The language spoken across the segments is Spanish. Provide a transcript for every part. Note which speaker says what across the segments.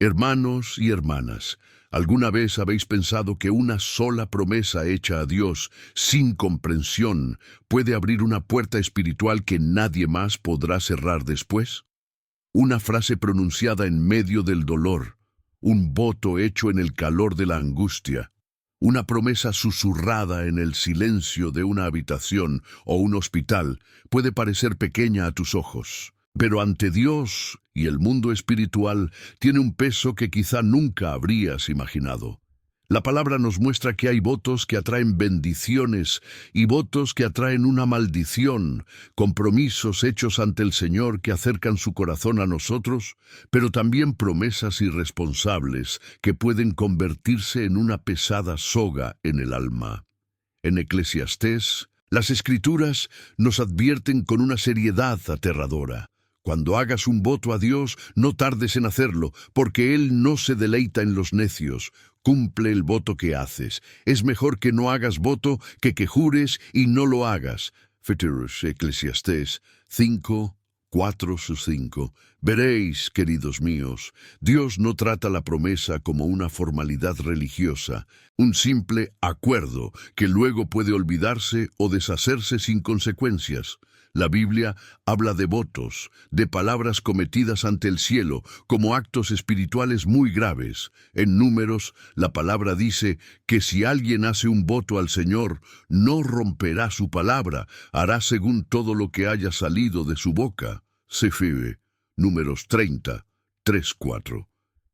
Speaker 1: Hermanos y hermanas, ¿alguna vez habéis pensado que una sola promesa hecha a Dios, sin comprensión, puede abrir una puerta espiritual que nadie más podrá cerrar después? Una frase pronunciada en medio del dolor, un voto hecho en el calor de la angustia, una promesa susurrada en el silencio de una habitación o un hospital puede parecer pequeña a tus ojos, pero ante Dios y el mundo espiritual tiene un peso que quizá nunca habrías imaginado. La palabra nos muestra que hay votos que atraen bendiciones y votos que atraen una maldición, compromisos hechos ante el Señor que acercan su corazón a nosotros, pero también promesas irresponsables que pueden convertirse en una pesada soga en el alma. En Eclesiastés, las Escrituras nos advierten con una seriedad aterradora. Cuando hagas un voto a Dios, no tardes en hacerlo, porque Él no se deleita en los necios. Cumple el voto que haces. Es mejor que no hagas voto que jures y no lo hagas. Eclesiastés 5, 4-5. Veréis, queridos míos, Dios no trata la promesa como una formalidad religiosa, un simple acuerdo que luego puede olvidarse o deshacerse sin consecuencias. La Biblia habla de votos, de palabras cometidas ante el cielo, como actos espirituales muy graves. En Números, la palabra dice que si alguien hace un voto al Señor, no romperá su palabra, hará según todo lo que haya salido de su boca. Sefibe, Números 30, 3-4.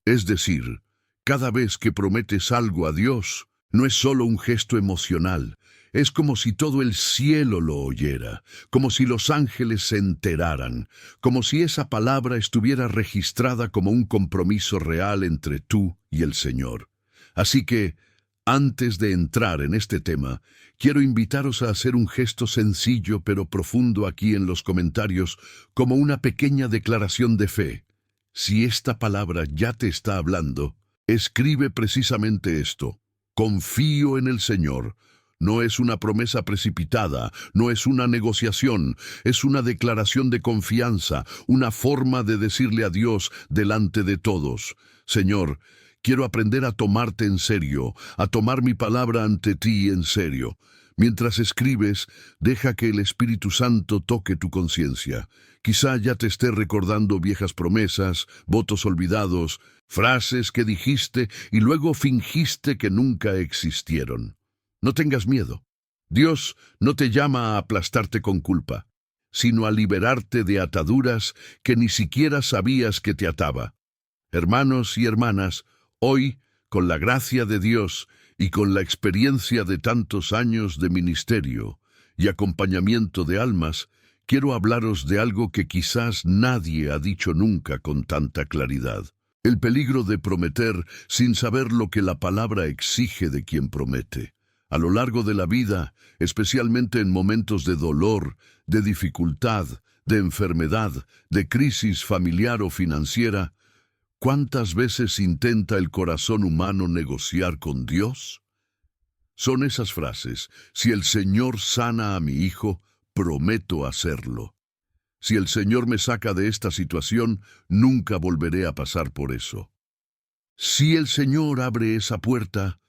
Speaker 1: Es decir, cada vez que prometes algo a Dios, no es solo un gesto emocional. Es como si todo el cielo lo oyera, como si los ángeles se enteraran, como si esa palabra estuviera registrada como un compromiso real entre tú y el Señor. Así que, antes de entrar en este tema, quiero invitaros a hacer un gesto sencillo pero profundo aquí en los comentarios, como una pequeña declaración de fe. Si esta palabra ya te está hablando, escribe precisamente esto: confío en el Señor. No es una promesa precipitada, no es una negociación, es una declaración de confianza, una forma de decirle a Dios delante de todos: Señor, quiero aprender a tomarte en serio, a tomar mi palabra ante ti en serio. Mientras escribes, deja que el Espíritu Santo toque tu conciencia. Quizá ya te esté recordando viejas promesas, votos olvidados, frases que dijiste y luego fingiste que nunca existieron. No tengas miedo. Dios no te llama a aplastarte con culpa, sino a liberarte de ataduras que ni siquiera sabías que te ataba. Hermanos y hermanas, hoy, con la gracia de Dios y con la experiencia de tantos años de ministerio y acompañamiento de almas, quiero hablaros de algo que quizás nadie ha dicho nunca con tanta claridad: el peligro de prometer sin saber lo que la palabra exige de quien promete. A lo largo de la vida, especialmente en momentos de dolor, de dificultad, de enfermedad, de crisis familiar o financiera, ¿cuántas veces intenta el corazón humano negociar con Dios? Son esas frases: si el Señor sana a mi hijo, prometo hacerlo. Si el Señor me saca de esta situación, nunca volveré a pasar por eso. Si el Señor abre esa puerta,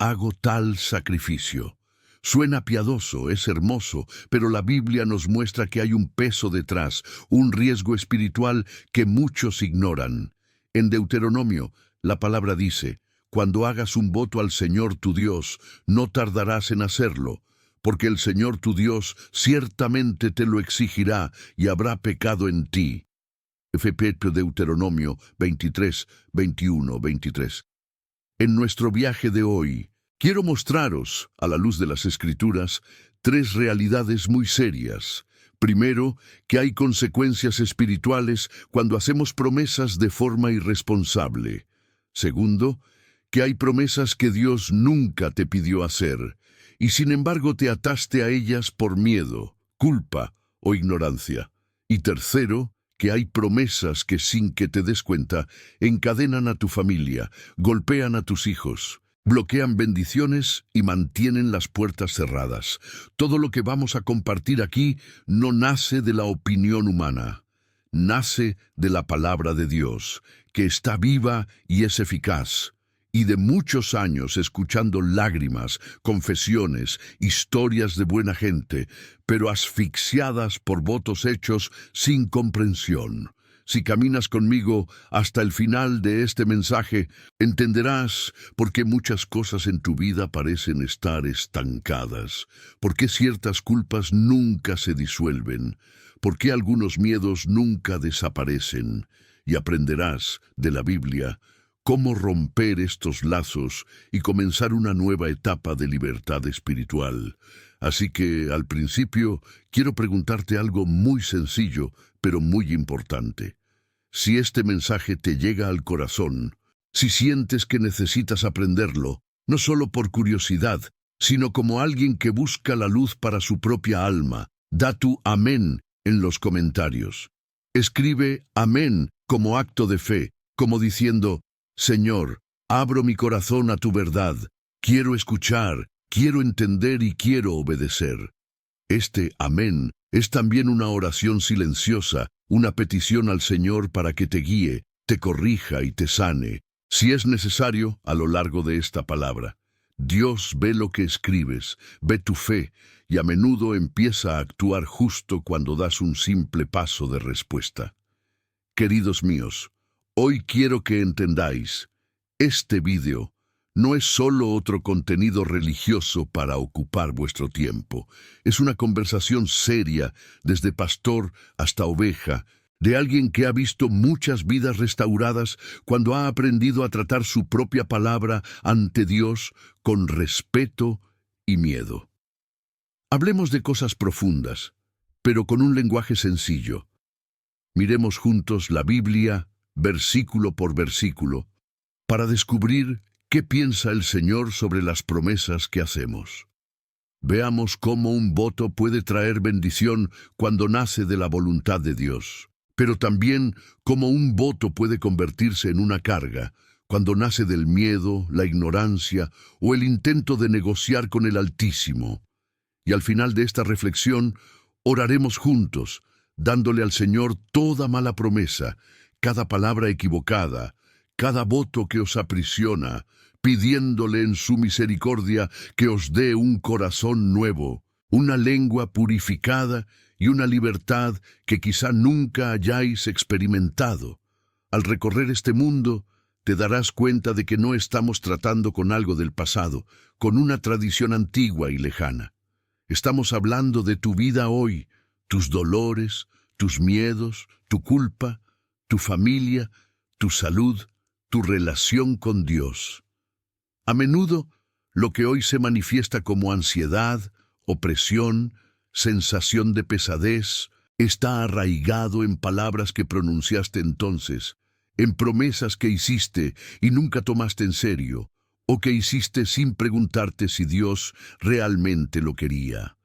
Speaker 1: hago tal sacrificio. Suena piadoso, es hermoso, pero la Biblia nos muestra que hay un peso detrás, un riesgo espiritual que muchos ignoran. En Deuteronomio, la palabra dice: cuando hagas un voto al Señor tu Dios, no tardarás en hacerlo, porque el Señor tu Dios ciertamente te lo exigirá y habrá pecado en ti. Deuteronomio 23, 21, 23. En nuestro viaje de hoy, quiero mostraros, a la luz de las Escrituras, tres realidades muy serias. Primero, que hay consecuencias espirituales cuando hacemos promesas de forma irresponsable. Segundo, que hay promesas que Dios nunca te pidió hacer, y sin embargo te ataste a ellas por miedo, culpa o ignorancia. Y tercero, que hay promesas que sin que te des cuenta encadenan a tu familia, golpean a tus hijos, bloquean bendiciones y mantienen las puertas cerradas. Todo lo que vamos a compartir aquí no nace de la opinión humana. nace de la palabra de Dios, que está viva y es eficaz, y de muchos años escuchando lágrimas, confesiones, historias de buena gente, pero asfixiadas por votos hechos sin comprensión. Si caminas conmigo hasta el final de este mensaje, entenderás por qué muchas cosas en tu vida parecen estar estancadas, por qué ciertas culpas nunca se disuelven, por qué algunos miedos nunca desaparecen, y aprenderás de la Biblia cómo romper estos lazos y comenzar una nueva etapa de libertad espiritual. Así que, al principio, quiero preguntarte algo muy sencillo, pero muy importante. Si este mensaje te llega al corazón, si sientes que necesitas aprenderlo, no solo por curiosidad, sino como alguien que busca la luz para su propia alma, da tu amén en los comentarios. Escribe amén como acto de fe, como diciendo: Señor, abro mi corazón a tu verdad, quiero escuchar, quiero entender y quiero obedecer. Este amén es también una oración silenciosa, una petición al Señor para que te guíe, te corrija y te sane, si es necesario, a lo largo de esta palabra. Dios ve lo que escribes, ve tu fe, y a menudo empieza a actuar justo cuando das un simple paso de respuesta. Queridos míos, hoy quiero que entendáis, este vídeo no es solo otro contenido religioso para ocupar vuestro tiempo. Es una conversación seria, desde pastor hasta oveja, de alguien que ha visto muchas vidas restauradas cuando ha aprendido a tratar su propia palabra ante Dios con respeto y miedo. Hablemos de cosas profundas, pero con un lenguaje sencillo. Miremos juntos la Biblia, versículo por versículo, para descubrir qué piensa el Señor sobre las promesas que hacemos. Veamos cómo un voto puede traer bendición cuando nace de la voluntad de Dios, pero también cómo un voto puede convertirse en una carga cuando nace del miedo, la ignorancia o el intento de negociar con el Altísimo. Y al final de esta reflexión, oraremos juntos, dándole al Señor toda mala promesa, cada palabra equivocada, cada voto que os aprisiona, pidiéndole en su misericordia que os dé un corazón nuevo, una lengua purificada y una libertad que quizá nunca hayáis experimentado. Al recorrer este mundo, te darás cuenta de que no estamos tratando con algo del pasado, con una tradición antigua y lejana. Estamos hablando de tu vida hoy, tus dolores, tus miedos, tu culpa, tu familia, tu salud, tu relación con Dios. A menudo, lo que hoy se manifiesta como ansiedad, opresión, sensación de pesadez, está arraigado en palabras que pronunciaste entonces, en promesas que hiciste y nunca tomaste en serio, o que hiciste sin preguntarte si Dios realmente lo quería.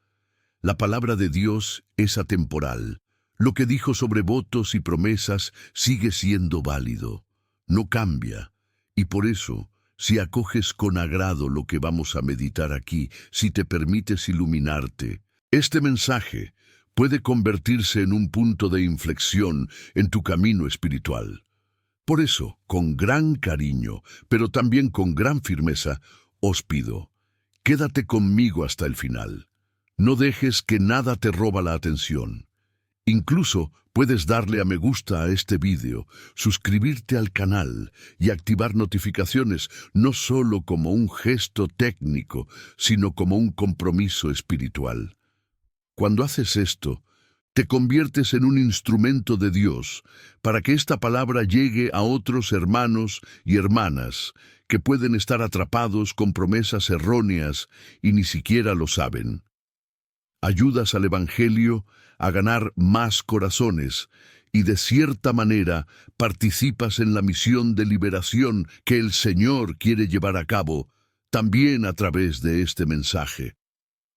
Speaker 1: La palabra de Dios es atemporal. Lo que dijo sobre votos y promesas sigue siendo válido. No cambia. Y por eso, si acoges con agrado lo que vamos a meditar aquí, si te permites iluminarte, este mensaje puede convertirse en un punto de inflexión en tu camino espiritual. Por eso, con gran cariño, pero también con gran firmeza, os pido, quédate conmigo hasta el final. No dejes que nada te roba la atención. Incluso puedes darle a me gusta a este vídeo, suscribirte al canal y activar notificaciones, no solo como un gesto técnico, sino como un compromiso espiritual. Cuando haces esto, te conviertes en un instrumento de Dios para que esta palabra llegue a otros hermanos y hermanas que pueden estar atrapados con promesas erróneas y ni siquiera lo saben. Ayudas al Evangelio a ganar más corazones y de cierta manera participas en la misión de liberación que el Señor quiere llevar a cabo también a través de este mensaje.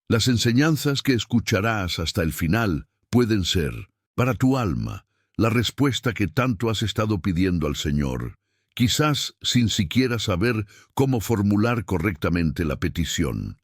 Speaker 1: Las enseñanzas que escucharás hasta el final pueden ser, para tu alma, la respuesta que tanto has estado pidiendo al Señor, quizás sin siquiera saber cómo formular correctamente la petición.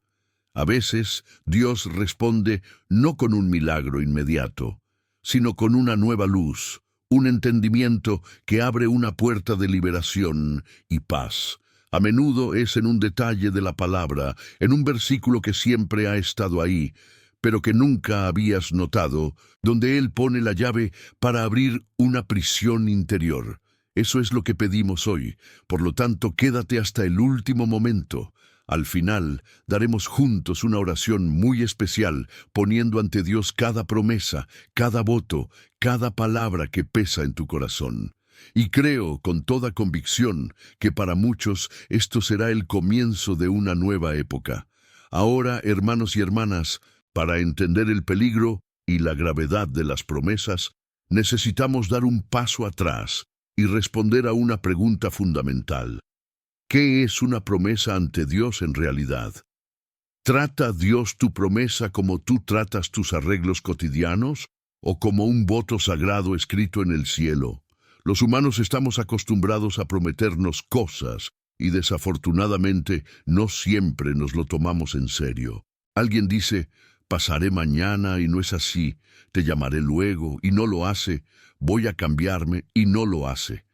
Speaker 1: A veces, Dios responde no con un milagro inmediato, sino con una nueva luz, un entendimiento que abre una puerta de liberación y paz. A menudo es en un detalle de la palabra, en un versículo que siempre ha estado ahí, pero que nunca habías notado, donde Él pone la llave para abrir una prisión interior. Eso es lo que pedimos hoy. Por lo tanto, quédate hasta el último momento. Al final, daremos juntos una oración muy especial, poniendo ante Dios cada promesa, cada voto, cada palabra que pesa en tu corazón. Y creo con toda convicción que para muchos esto será el comienzo de una nueva época. Ahora, hermanos y hermanas, para entender el peligro y la gravedad de las promesas, necesitamos dar un paso atrás y responder a una pregunta fundamental. ¿Qué es una promesa ante Dios en realidad? ¿Trata Dios tu promesa como tú tratas tus arreglos cotidianos o como un voto sagrado escrito en el cielo? Los humanos estamos acostumbrados a prometernos cosas y desafortunadamente no siempre nos lo tomamos en serio. Alguien dice, pasaré mañana y no es así, te llamaré luego y no lo hace, voy a cambiarme y no lo hace.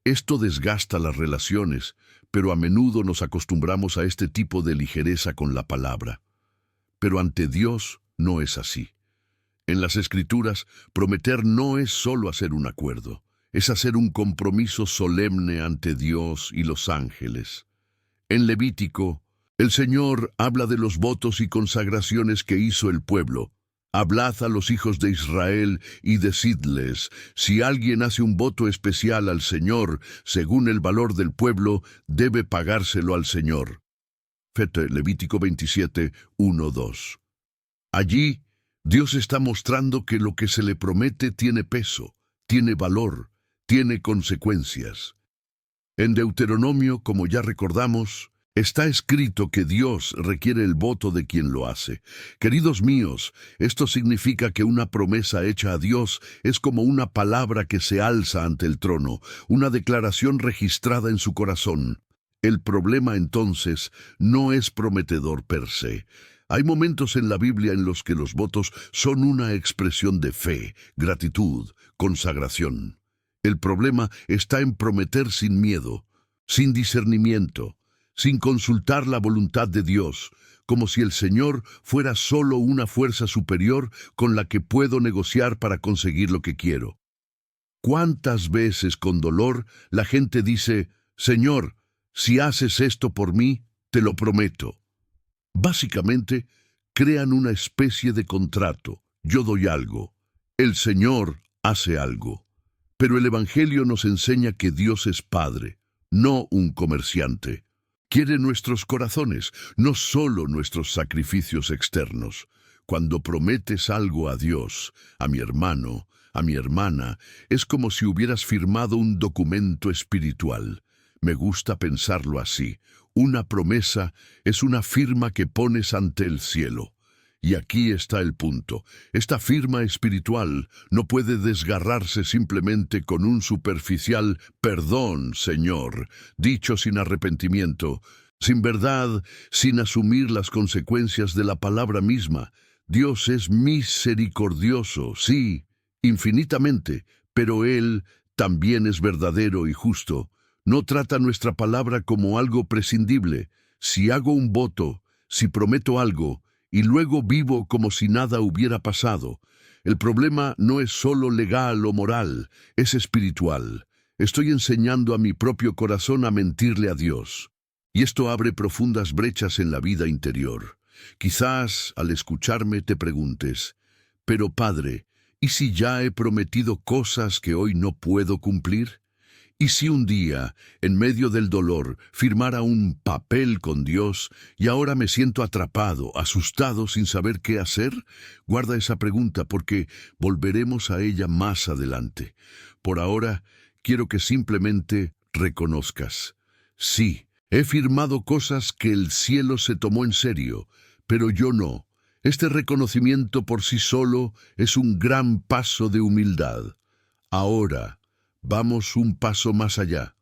Speaker 1: Esto desgasta las relaciones, pero a menudo nos acostumbramos a este tipo de ligereza con la palabra. Pero ante Dios no es así. En las Escrituras, prometer no es solo hacer un acuerdo, es hacer un compromiso solemne ante Dios y los ángeles. En Levítico, el Señor habla de los votos y consagraciones que hizo el pueblo. Hablad a los hijos de Israel y decidles, si alguien hace un voto especial al Señor, según el valor del pueblo, debe pagárselo al Señor. Levítico 27, 1, 2. Allí, Dios está mostrando que lo que se le promete tiene peso, tiene valor, tiene consecuencias. En Deuteronomio, como ya recordamos, está escrito que Dios requiere el voto de quien lo hace. Queridos míos, esto significa que una promesa hecha a Dios es como una palabra que se alza ante el trono, una declaración registrada en su corazón. El problema entonces no es prometedor per se. Hay momentos en la Biblia en los que los votos son una expresión de fe, gratitud, consagración. El problema está en prometer sin miedo, sin discernimiento, sin consultar la voluntad de Dios, como si el Señor fuera solo una fuerza superior con la que puedo negociar para conseguir lo que quiero. ¿Cuántas veces con dolor la gente dice, Señor, si haces esto por mí, te lo prometo? Básicamente, crean una especie de contrato. Yo doy algo, el Señor hace algo. Pero el Evangelio nos enseña que Dios es Padre, no un comerciante. Quiere nuestros corazones, no solo nuestros sacrificios externos. Cuando prometes algo a Dios, a mi hermano, a mi hermana, es como si hubieras firmado un documento espiritual. Me gusta pensarlo así. Una promesa es una firma que pones ante el cielo. Y aquí está el punto. Esta firma espiritual no puede desgarrarse simplemente con un superficial «perdón, Señor», dicho sin arrepentimiento, sin verdad, sin asumir las consecuencias de la palabra misma. Dios es misericordioso, sí, infinitamente, pero Él también es verdadero y justo. No trata nuestra palabra como algo prescindible. Si hago un voto, si prometo algo, y luego vivo como si nada hubiera pasado. El problema no es solo legal o moral, es espiritual. Estoy enseñando a mi propio corazón a mentirle a Dios. Y esto abre profundas brechas en la vida interior. Quizás, al escucharme, te preguntes, pero Padre, ¿y si ya he prometido cosas que hoy no puedo cumplir? ¿Y si un día, en medio del dolor, firmara un papel con Dios y ahora me siento atrapado, asustado, sin saber qué hacer? Guarda esa pregunta porque volveremos a ella más adelante. Por ahora, quiero que simplemente reconozcas. Sí, he firmado cosas que el cielo se tomó en serio, pero yo no. Este reconocimiento por sí solo es un gran paso de humildad. Ahora, vamos un paso más allá.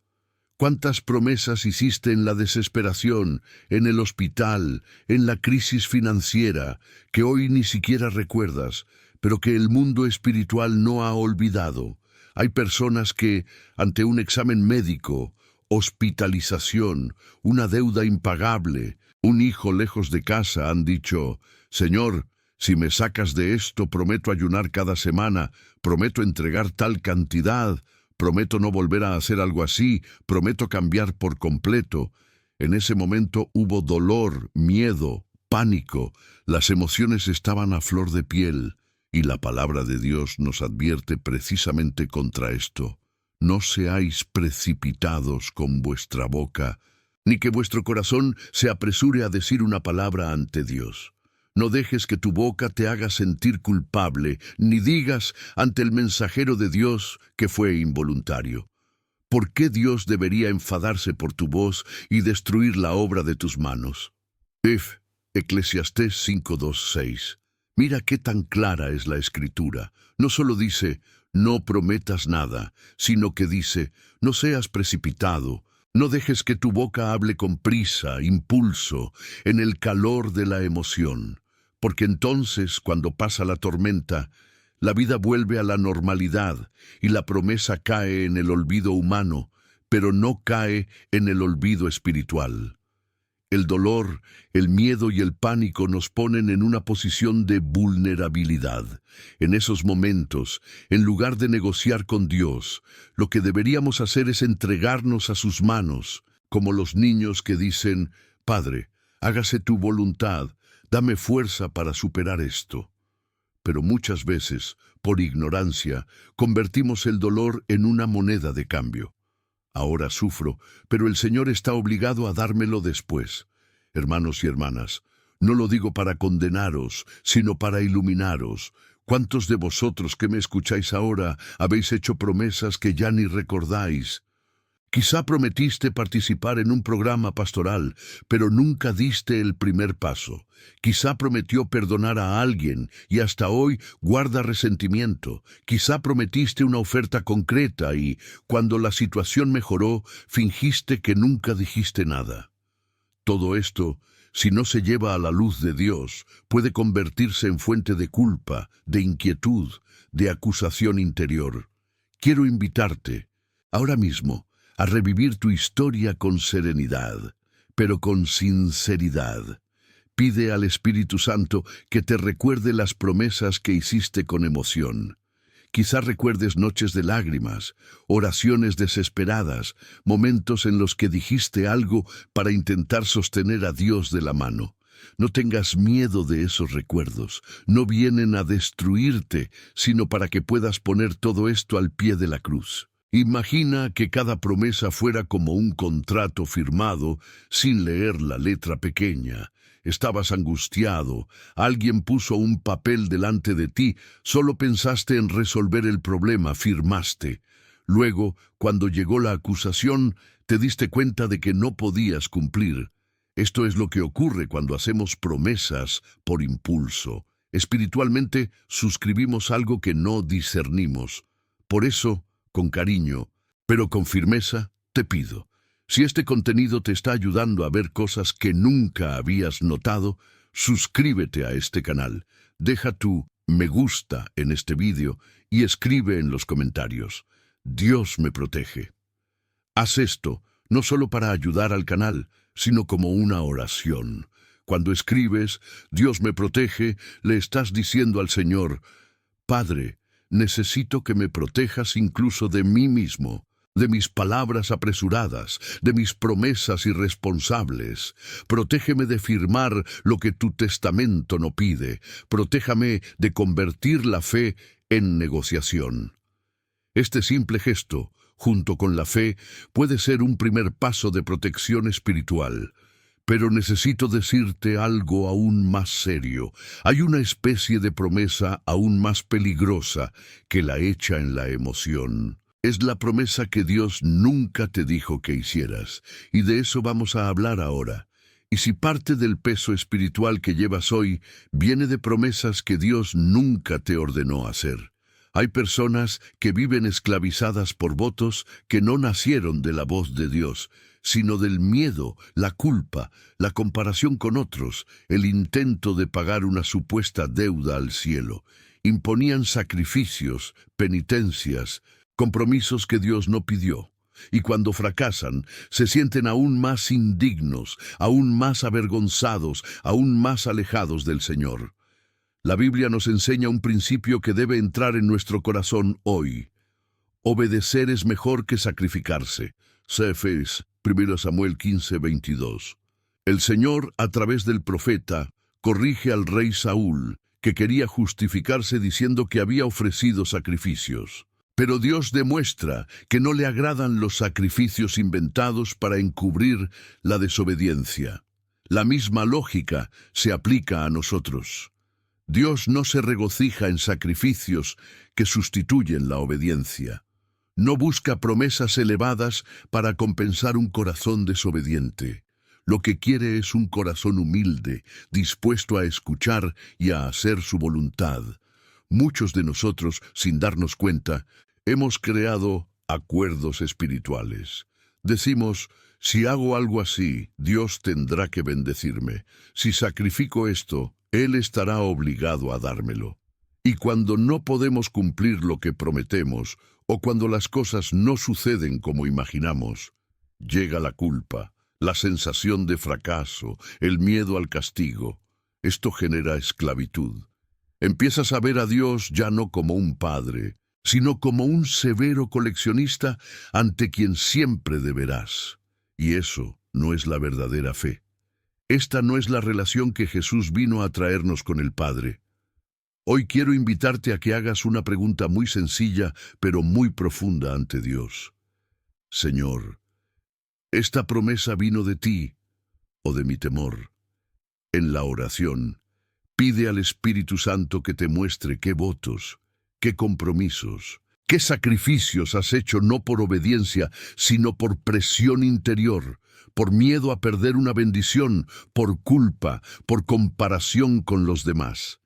Speaker 1: ¿Cuántas promesas hiciste en la desesperación, en el hospital, en la crisis financiera, que hoy ni siquiera recuerdas, pero que el mundo espiritual no ha olvidado? Hay personas que, ante un examen médico, hospitalización, una deuda impagable, un hijo lejos de casa, han dicho: Señor, si me sacas de esto, prometo ayunar cada semana, prometo entregar tal cantidad, prometo no volver a hacer algo así, prometo cambiar por completo. En ese momento hubo dolor, miedo, pánico, las emociones estaban a flor de piel, y la palabra de Dios nos advierte precisamente contra esto. No seáis precipitados con vuestra boca, ni que vuestro corazón se apresure a decir una palabra ante Dios. No dejes que tu boca te haga sentir culpable, ni digas ante el mensajero de Dios que fue involuntario. ¿Por qué Dios debería enfadarse por tu voz y destruir la obra de tus manos? Eclesiastés 5:2-6. Mira qué tan clara es la Escritura. No solo dice, no prometas nada, sino que dice, no seas precipitado, no dejes que tu boca hable con prisa, impulso, en el calor de la emoción, porque entonces, cuando pasa la tormenta, la vida vuelve a la normalidad y la promesa cae en el olvido humano, pero no cae en el olvido espiritual. El dolor, el miedo y el pánico nos ponen en una posición de vulnerabilidad. En esos momentos, en lugar de negociar con Dios, lo que deberíamos hacer es entregarnos a sus manos, como los niños que dicen: Padre, hágase tu voluntad, dame fuerza para superar esto. Pero muchas veces, por ignorancia, convertimos el dolor en una moneda de cambio. Ahora sufro, pero el Señor está obligado a dármelo después. Hermanos y hermanas, no lo digo para condenaros, sino para iluminaros. ¿Cuántos de vosotros que me escucháis ahora habéis hecho promesas que ya ni recordáis? Quizá prometiste participar en un programa pastoral, pero nunca diste el primer paso. Quizá prometió perdonar a alguien y hasta hoy guarda resentimiento. Quizá prometiste una oferta concreta y, cuando la situación mejoró, fingiste que nunca dijiste nada. Todo esto, si no se lleva a la luz de Dios, puede convertirse en fuente de culpa, de inquietud, de acusación interior. Quiero invitarte, ahora mismo, a revivir tu historia con serenidad, pero con sinceridad. Pide al Espíritu Santo que te recuerde las promesas que hiciste con emoción. Quizá recuerdes noches de lágrimas, oraciones desesperadas, momentos en los que dijiste algo para intentar sostener a Dios de la mano. No tengas miedo de esos recuerdos. No vienen a destruirte, sino para que puedas poner todo esto al pie de la cruz. Imagina que cada promesa fuera como un contrato firmado sin leer la letra pequeña. Estabas angustiado, alguien puso un papel delante de ti, solo pensaste en resolver el problema, firmaste. Luego, cuando llegó la acusación, te diste cuenta de que no podías cumplir. Esto es lo que ocurre cuando hacemos promesas por impulso. Espiritualmente, suscribimos algo que no discernimos. Por eso, con cariño, pero con firmeza, te pido: si este contenido te está ayudando a ver cosas que nunca habías notado, suscríbete a este canal, deja tu me gusta en este vídeo y escribe en los comentarios: Dios me protege. Haz esto no solo para ayudar al canal, sino como una oración. Cuando escribes Dios me protege, le estás diciendo al Señor: Padre, necesito que me protejas incluso de mí mismo, de mis palabras apresuradas, de mis promesas irresponsables. Protégeme de firmar lo que tu testamento no pide. Protéjame de convertir la fe en negociación. Este simple gesto, junto con la fe, puede ser un primer paso de protección espiritual. Pero necesito decirte algo aún más serio. Hay una especie de promesa aún más peligrosa que la hecha en la emoción. Es la promesa que Dios nunca te dijo que hicieras, y de eso vamos a hablar ahora. Y si parte del peso espiritual que llevas hoy viene de promesas que Dios nunca te ordenó hacer. Hay personas que viven esclavizadas por votos que no nacieron de la voz de Dios, sino del miedo, la culpa, la comparación con otros, el intento de pagar una supuesta deuda al cielo. Imponían sacrificios, penitencias, compromisos que Dios no pidió. Y cuando fracasan, se sienten aún más indignos, aún más avergonzados, aún más alejados del Señor. La Biblia nos enseña un principio que debe entrar en nuestro corazón hoy. Obedecer es mejor que sacrificarse. Cefes, 1 Samuel 15:22. El Señor, a través del profeta, corrige al rey Saúl, que quería justificarse diciendo que había ofrecido sacrificios. Pero Dios demuestra que no le agradan los sacrificios inventados para encubrir la desobediencia. La misma lógica se aplica a nosotros. Dios no se regocija en sacrificios que sustituyen la obediencia. No busca promesas elevadas para compensar un corazón desobediente. Lo que quiere es un corazón humilde, dispuesto a escuchar y a hacer su voluntad. Muchos de nosotros, sin darnos cuenta, hemos creado acuerdos espirituales. Decimos, si hago algo así, Dios tendrá que bendecirme. Si sacrifico esto, Él estará obligado a dármelo. Y cuando no podemos cumplir lo que prometemos, o cuando las cosas no suceden como imaginamos, llega la culpa, la sensación de fracaso, el miedo al castigo. Esto genera esclavitud. Empiezas a ver a Dios ya no como un padre, sino como un severo coleccionista ante quien siempre deberás. Y eso no es la verdadera fe. Esta no es la relación que Jesús vino a traernos con el Padre. Hoy quiero invitarte a que hagas una pregunta muy sencilla, pero muy profunda ante Dios. Señor, ¿esta promesa vino de ti o de mi temor? En la oración, pide al Espíritu Santo que te muestre qué votos, qué compromisos, qué sacrificios has hecho no por obediencia, sino por presión interior, por miedo a perder una bendición, por culpa, por comparación con los demás.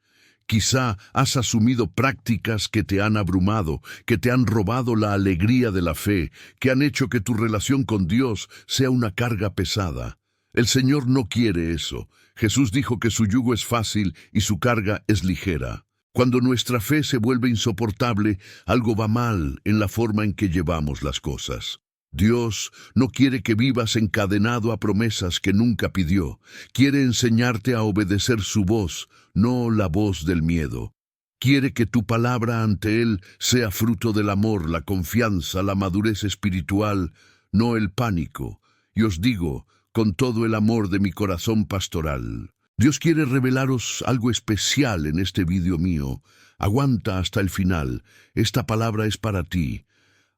Speaker 1: Quizá has asumido prácticas que te han abrumado, que te han robado la alegría de la fe, que han hecho que tu relación con Dios sea una carga pesada. El Señor no quiere eso. Jesús dijo que su yugo es fácil y su carga es ligera. Cuando nuestra fe se vuelve insoportable, algo va mal en la forma en que llevamos las cosas. Dios no quiere que vivas encadenado a promesas que nunca pidió. Quiere enseñarte a obedecer su voz, no la voz del miedo. Quiere que tu palabra ante Él sea fruto del amor, la confianza, la madurez espiritual, no el pánico. Y os digo, con todo el amor de mi corazón pastoral, Dios quiere revelaros algo especial en este vídeo mío. Aguanta hasta el final. Esta palabra es para ti.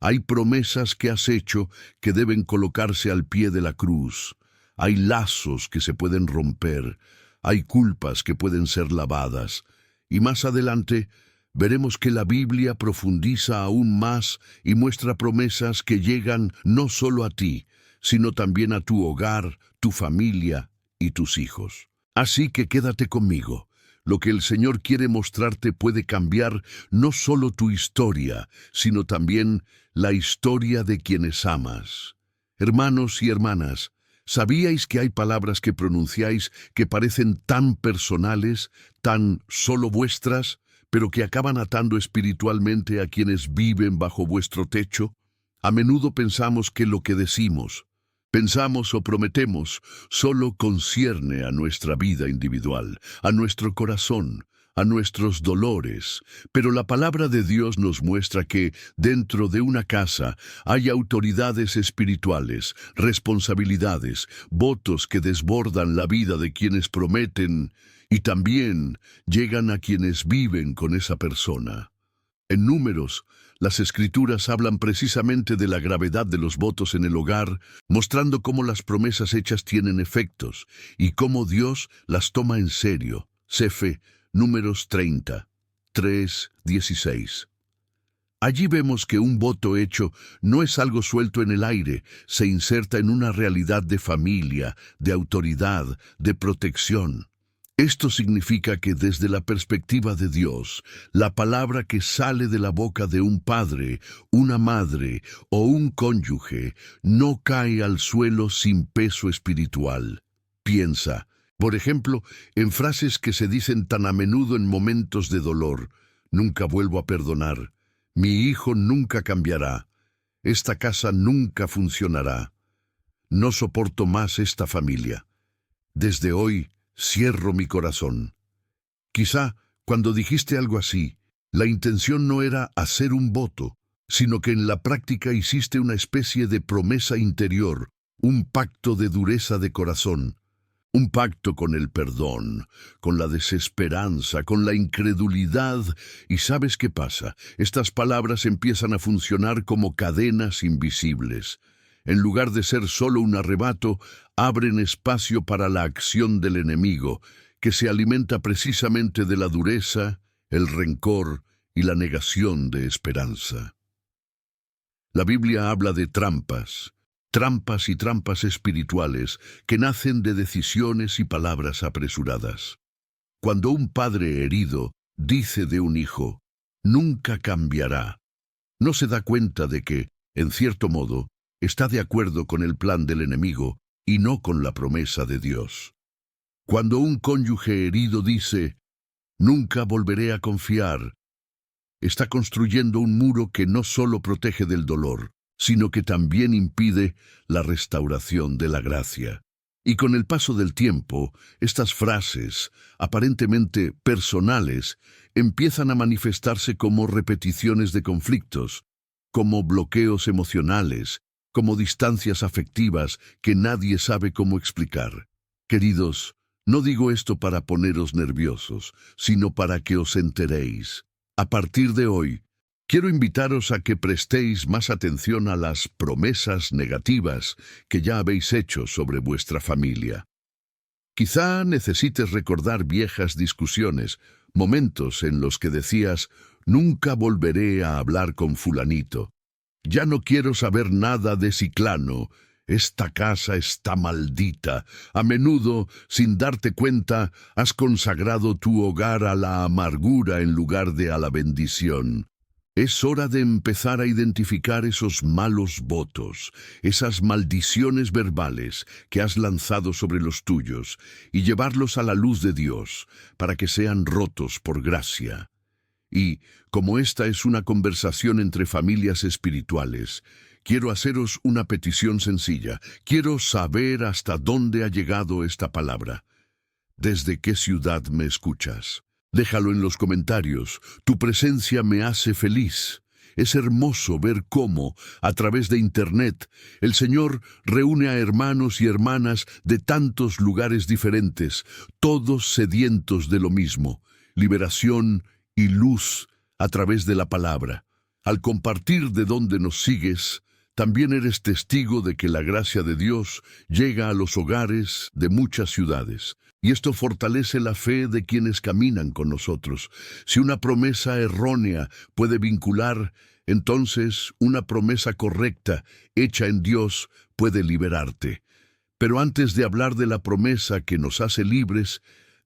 Speaker 1: Hay promesas que has hecho que deben colocarse al pie de la cruz. Hay lazos que se pueden romper. Hay culpas que pueden ser lavadas. Y más adelante veremos que la Biblia profundiza aún más y muestra promesas que llegan no solo a ti, sino también a tu hogar, tu familia y tus hijos. Así que quédate conmigo. Lo que el Señor quiere mostrarte puede cambiar no solo tu historia, sino también la historia de quienes amas. Hermanos y hermanas, ¿sabíais que hay palabras que pronunciáis que parecen tan personales, tan solo vuestras, pero que acaban atando espiritualmente a quienes viven bajo vuestro techo? A menudo pensamos que lo que decimos, pensamos o prometemos solo concierne a nuestra vida individual, a nuestro corazón, a nuestros dolores, pero la palabra de Dios nos muestra que dentro de una casa hay autoridades espirituales, responsabilidades, votos que desbordan la vida de quienes prometen y también llegan a quienes viven con esa persona. En Números, las Escrituras hablan precisamente de la gravedad de los votos en el hogar, mostrando cómo las promesas hechas tienen efectos y cómo Dios las toma en serio. Cefe, Números 30, 3:16. Allí vemos que un voto hecho no es algo suelto en el aire, se inserta en una realidad de familia, de autoridad, de protección. Esto significa que desde la perspectiva de Dios, la palabra que sale de la boca de un padre, una madre o un cónyuge no cae al suelo sin peso espiritual. Piensa, por ejemplo, en frases que se dicen tan a menudo en momentos de dolor. Nunca vuelvo a perdonar. Mi hijo nunca cambiará. Esta casa nunca funcionará. No soporto más esta familia. Desde hoy cierro mi corazón. Quizá, cuando dijiste algo así, la intención no era hacer un voto, sino que en la práctica hiciste una especie de promesa interior, un pacto de dureza de corazón, un pacto con el perdón, con la desesperanza, con la incredulidad. ¿Y sabes qué pasa? Estas palabras empiezan a funcionar como cadenas invisibles. En lugar de ser solo un arrebato, abren espacio para la acción del enemigo, que se alimenta precisamente de la dureza, el rencor y la negación de esperanza. La Biblia habla de trampas y trampas espirituales que nacen de decisiones y palabras apresuradas. Cuando un padre herido dice de un hijo, nunca cambiará, no se da cuenta de que, en cierto modo, está de acuerdo con el plan del enemigo y no con la promesa de Dios. Cuando un cónyuge herido dice, nunca volveré a confiar, está construyendo un muro que no solo protege del dolor, sino que también impide la restauración de la gracia. Y con el paso del tiempo, estas frases, aparentemente personales, empiezan a manifestarse como repeticiones de conflictos, como bloqueos emocionales, como distancias afectivas que nadie sabe cómo explicar. Queridos, no digo esto para poneros nerviosos, sino para que os enteréis. A partir de hoy, quiero invitaros a que prestéis más atención a las promesas negativas que ya habéis hecho sobre vuestra familia. Quizá necesites recordar viejas discusiones, momentos en los que decías, nunca volveré a hablar con fulanito. Ya no quiero saber nada de ciclano. Esta casa está maldita. A menudo, sin darte cuenta, has consagrado tu hogar a la amargura en lugar de a la bendición. Es hora de empezar a identificar esos malos votos, esas maldiciones verbales que has lanzado sobre los tuyos, y llevarlos a la luz de Dios, para que sean rotos por gracia. Y, como esta es una conversación entre familias espirituales, quiero haceros una petición sencilla. Quiero saber hasta dónde ha llegado esta palabra. ¿Desde qué ciudad me escuchas? Déjalo en los comentarios. Tu presencia me hace feliz. Es hermoso ver cómo, a través de Internet, el Señor reúne a hermanos y hermanas de tantos lugares diferentes, todos sedientos de lo mismo, liberación y luz a través de la palabra. Al compartir de dónde nos sigues, también eres testigo de que la gracia de Dios llega a los hogares de muchas ciudades. Y esto fortalece la fe de quienes caminan con nosotros. Si una promesa errónea puede vincular, entonces una promesa correcta, hecha en Dios, puede liberarte. Pero antes de hablar de la promesa que nos hace libres,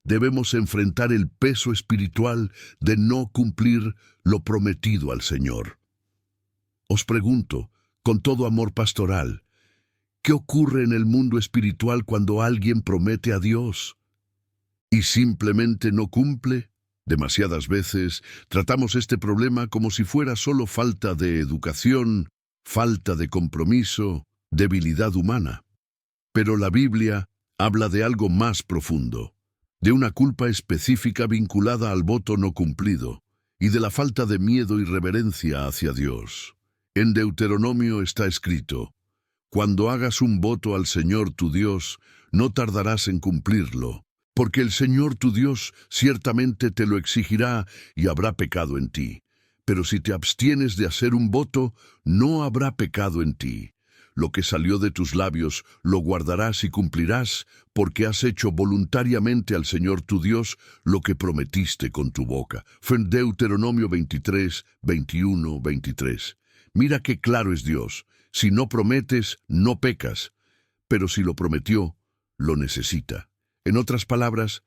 Speaker 1: debemos enfrentar el peso espiritual de no cumplir lo prometido al Señor. Os pregunto, con todo amor pastoral, ¿qué ocurre en el mundo espiritual cuando alguien promete a Dios y simplemente no cumple? Demasiadas veces tratamos este problema como si fuera solo falta de educación, falta de compromiso, debilidad humana. Pero la Biblia habla de algo más profundo, de una culpa específica vinculada al voto no cumplido y de la falta de miedo y reverencia hacia Dios. En Deuteronomio está escrito, cuando hagas un voto al Señor tu Dios, no tardarás en cumplirlo, porque el Señor tu Dios ciertamente te lo exigirá y habrá pecado en ti. Pero si te abstienes de hacer un voto, no habrá pecado en ti. Lo que salió de tus labios lo guardarás y cumplirás, porque has hecho voluntariamente al Señor tu Dios lo que prometiste con tu boca. Fue en Deuteronomio 23, 21, 23. Mira qué claro es Dios. Si no prometes, no pecas. Pero si lo prometió, lo necesita. En otras palabras,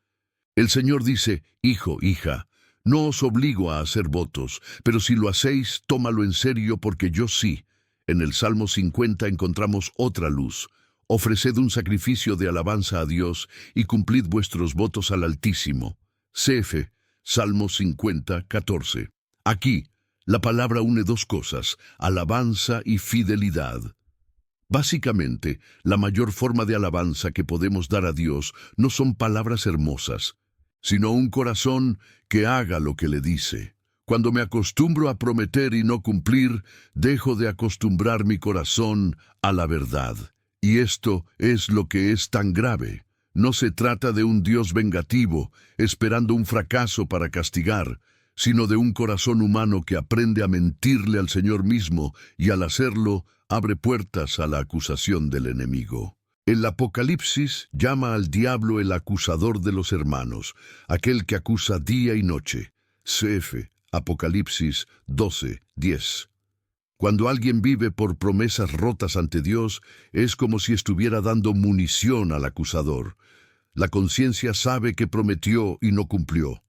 Speaker 1: el Señor dice, hijo, hija, no os obligo a hacer votos, pero si lo hacéis, tómalo en serio porque yo sí. En el Salmo 50 encontramos otra luz. Ofreced un sacrificio de alabanza a Dios y cumplid vuestros votos al Altísimo. CF, Salmo 50, 14. Aquí, La palabra une dos cosas, alabanza y fidelidad. Básicamente, la mayor forma de alabanza que podemos dar a Dios no son palabras hermosas, sino un corazón que haga lo que le dice. Cuando me acostumbro a prometer y no cumplir, dejo de acostumbrar mi corazón a la verdad. Y esto es lo que es tan grave. No se trata de un Dios vengativo, esperando un fracaso para castigar, sino de un corazón humano que aprende a mentirle al Señor mismo y al hacerlo, abre puertas a la acusación del enemigo. El Apocalipsis llama al diablo el acusador de los hermanos, aquel que acusa día y noche. CF, Apocalipsis 12:10. Cuando alguien vive por promesas rotas ante Dios, es como si estuviera dando munición al acusador. La conciencia sabe que prometió y no cumplió.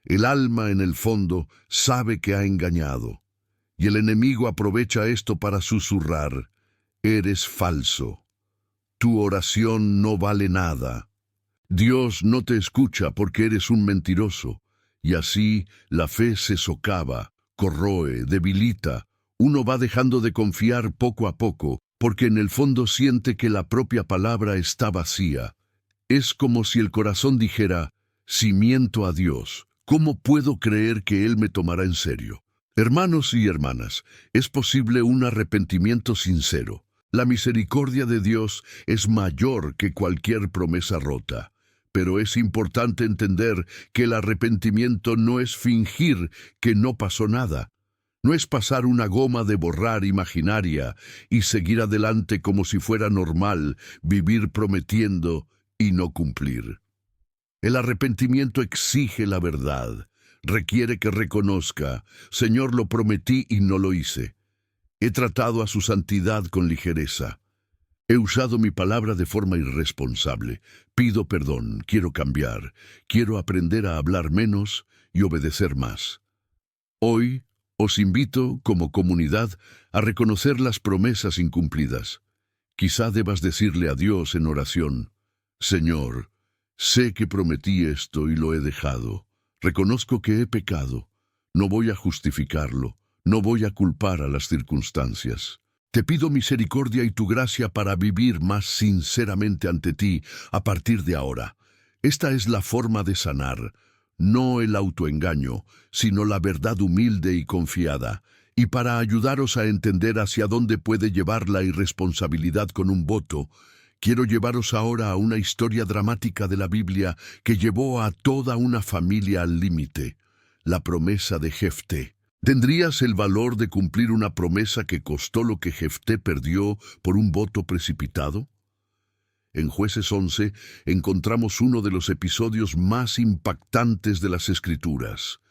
Speaker 1: El alma, en el fondo, sabe que ha engañado. Y el enemigo aprovecha esto para susurrar: eres falso. Tu oración no vale nada. Dios no te escucha porque eres un mentiroso. Y así la fe se socava, corroe, debilita. Uno va dejando de confiar poco a poco, porque en el fondo siente que la propia palabra está vacía. Es como si el corazón dijera: si miento a Dios, ¿cómo puedo creer que Él me tomará en serio? Hermanos y hermanas, es posible un arrepentimiento sincero. La misericordia de Dios es mayor que cualquier promesa rota. Pero es importante entender que el arrepentimiento no es fingir que no pasó nada. No es pasar una goma de borrar imaginaria y seguir adelante como si fuera normal vivir prometiendo y no cumplir. El arrepentimiento exige la verdad. Requiere que reconozca: Señor, lo prometí y no lo hice. He tratado a su santidad con ligereza. He usado mi palabra de forma irresponsable. Pido perdón, quiero cambiar. Quiero aprender a hablar menos y obedecer más. Hoy os invito, como comunidad, a reconocer las promesas incumplidas. Quizá debas decirle a Dios en oración: Señor, sé que prometí esto y lo he dejado. Reconozco que he pecado. No voy a justificarlo. No voy a culpar a las circunstancias. Te pido misericordia y tu gracia para vivir más sinceramente ante ti a partir de ahora. Esta es la forma de sanar, no el autoengaño, sino la verdad humilde y confiada. Y para ayudaros a entender hacia dónde puede llevar la irresponsabilidad con un voto, quiero llevaros ahora a una historia dramática de la Biblia que llevó a toda una familia al límite: la promesa de Jefté. ¿Tendrías el valor de cumplir una promesa que costó lo que Jefté perdió por un voto precipitado? En Jueces 11 encontramos uno de los episodios más impactantes de las Escrituras.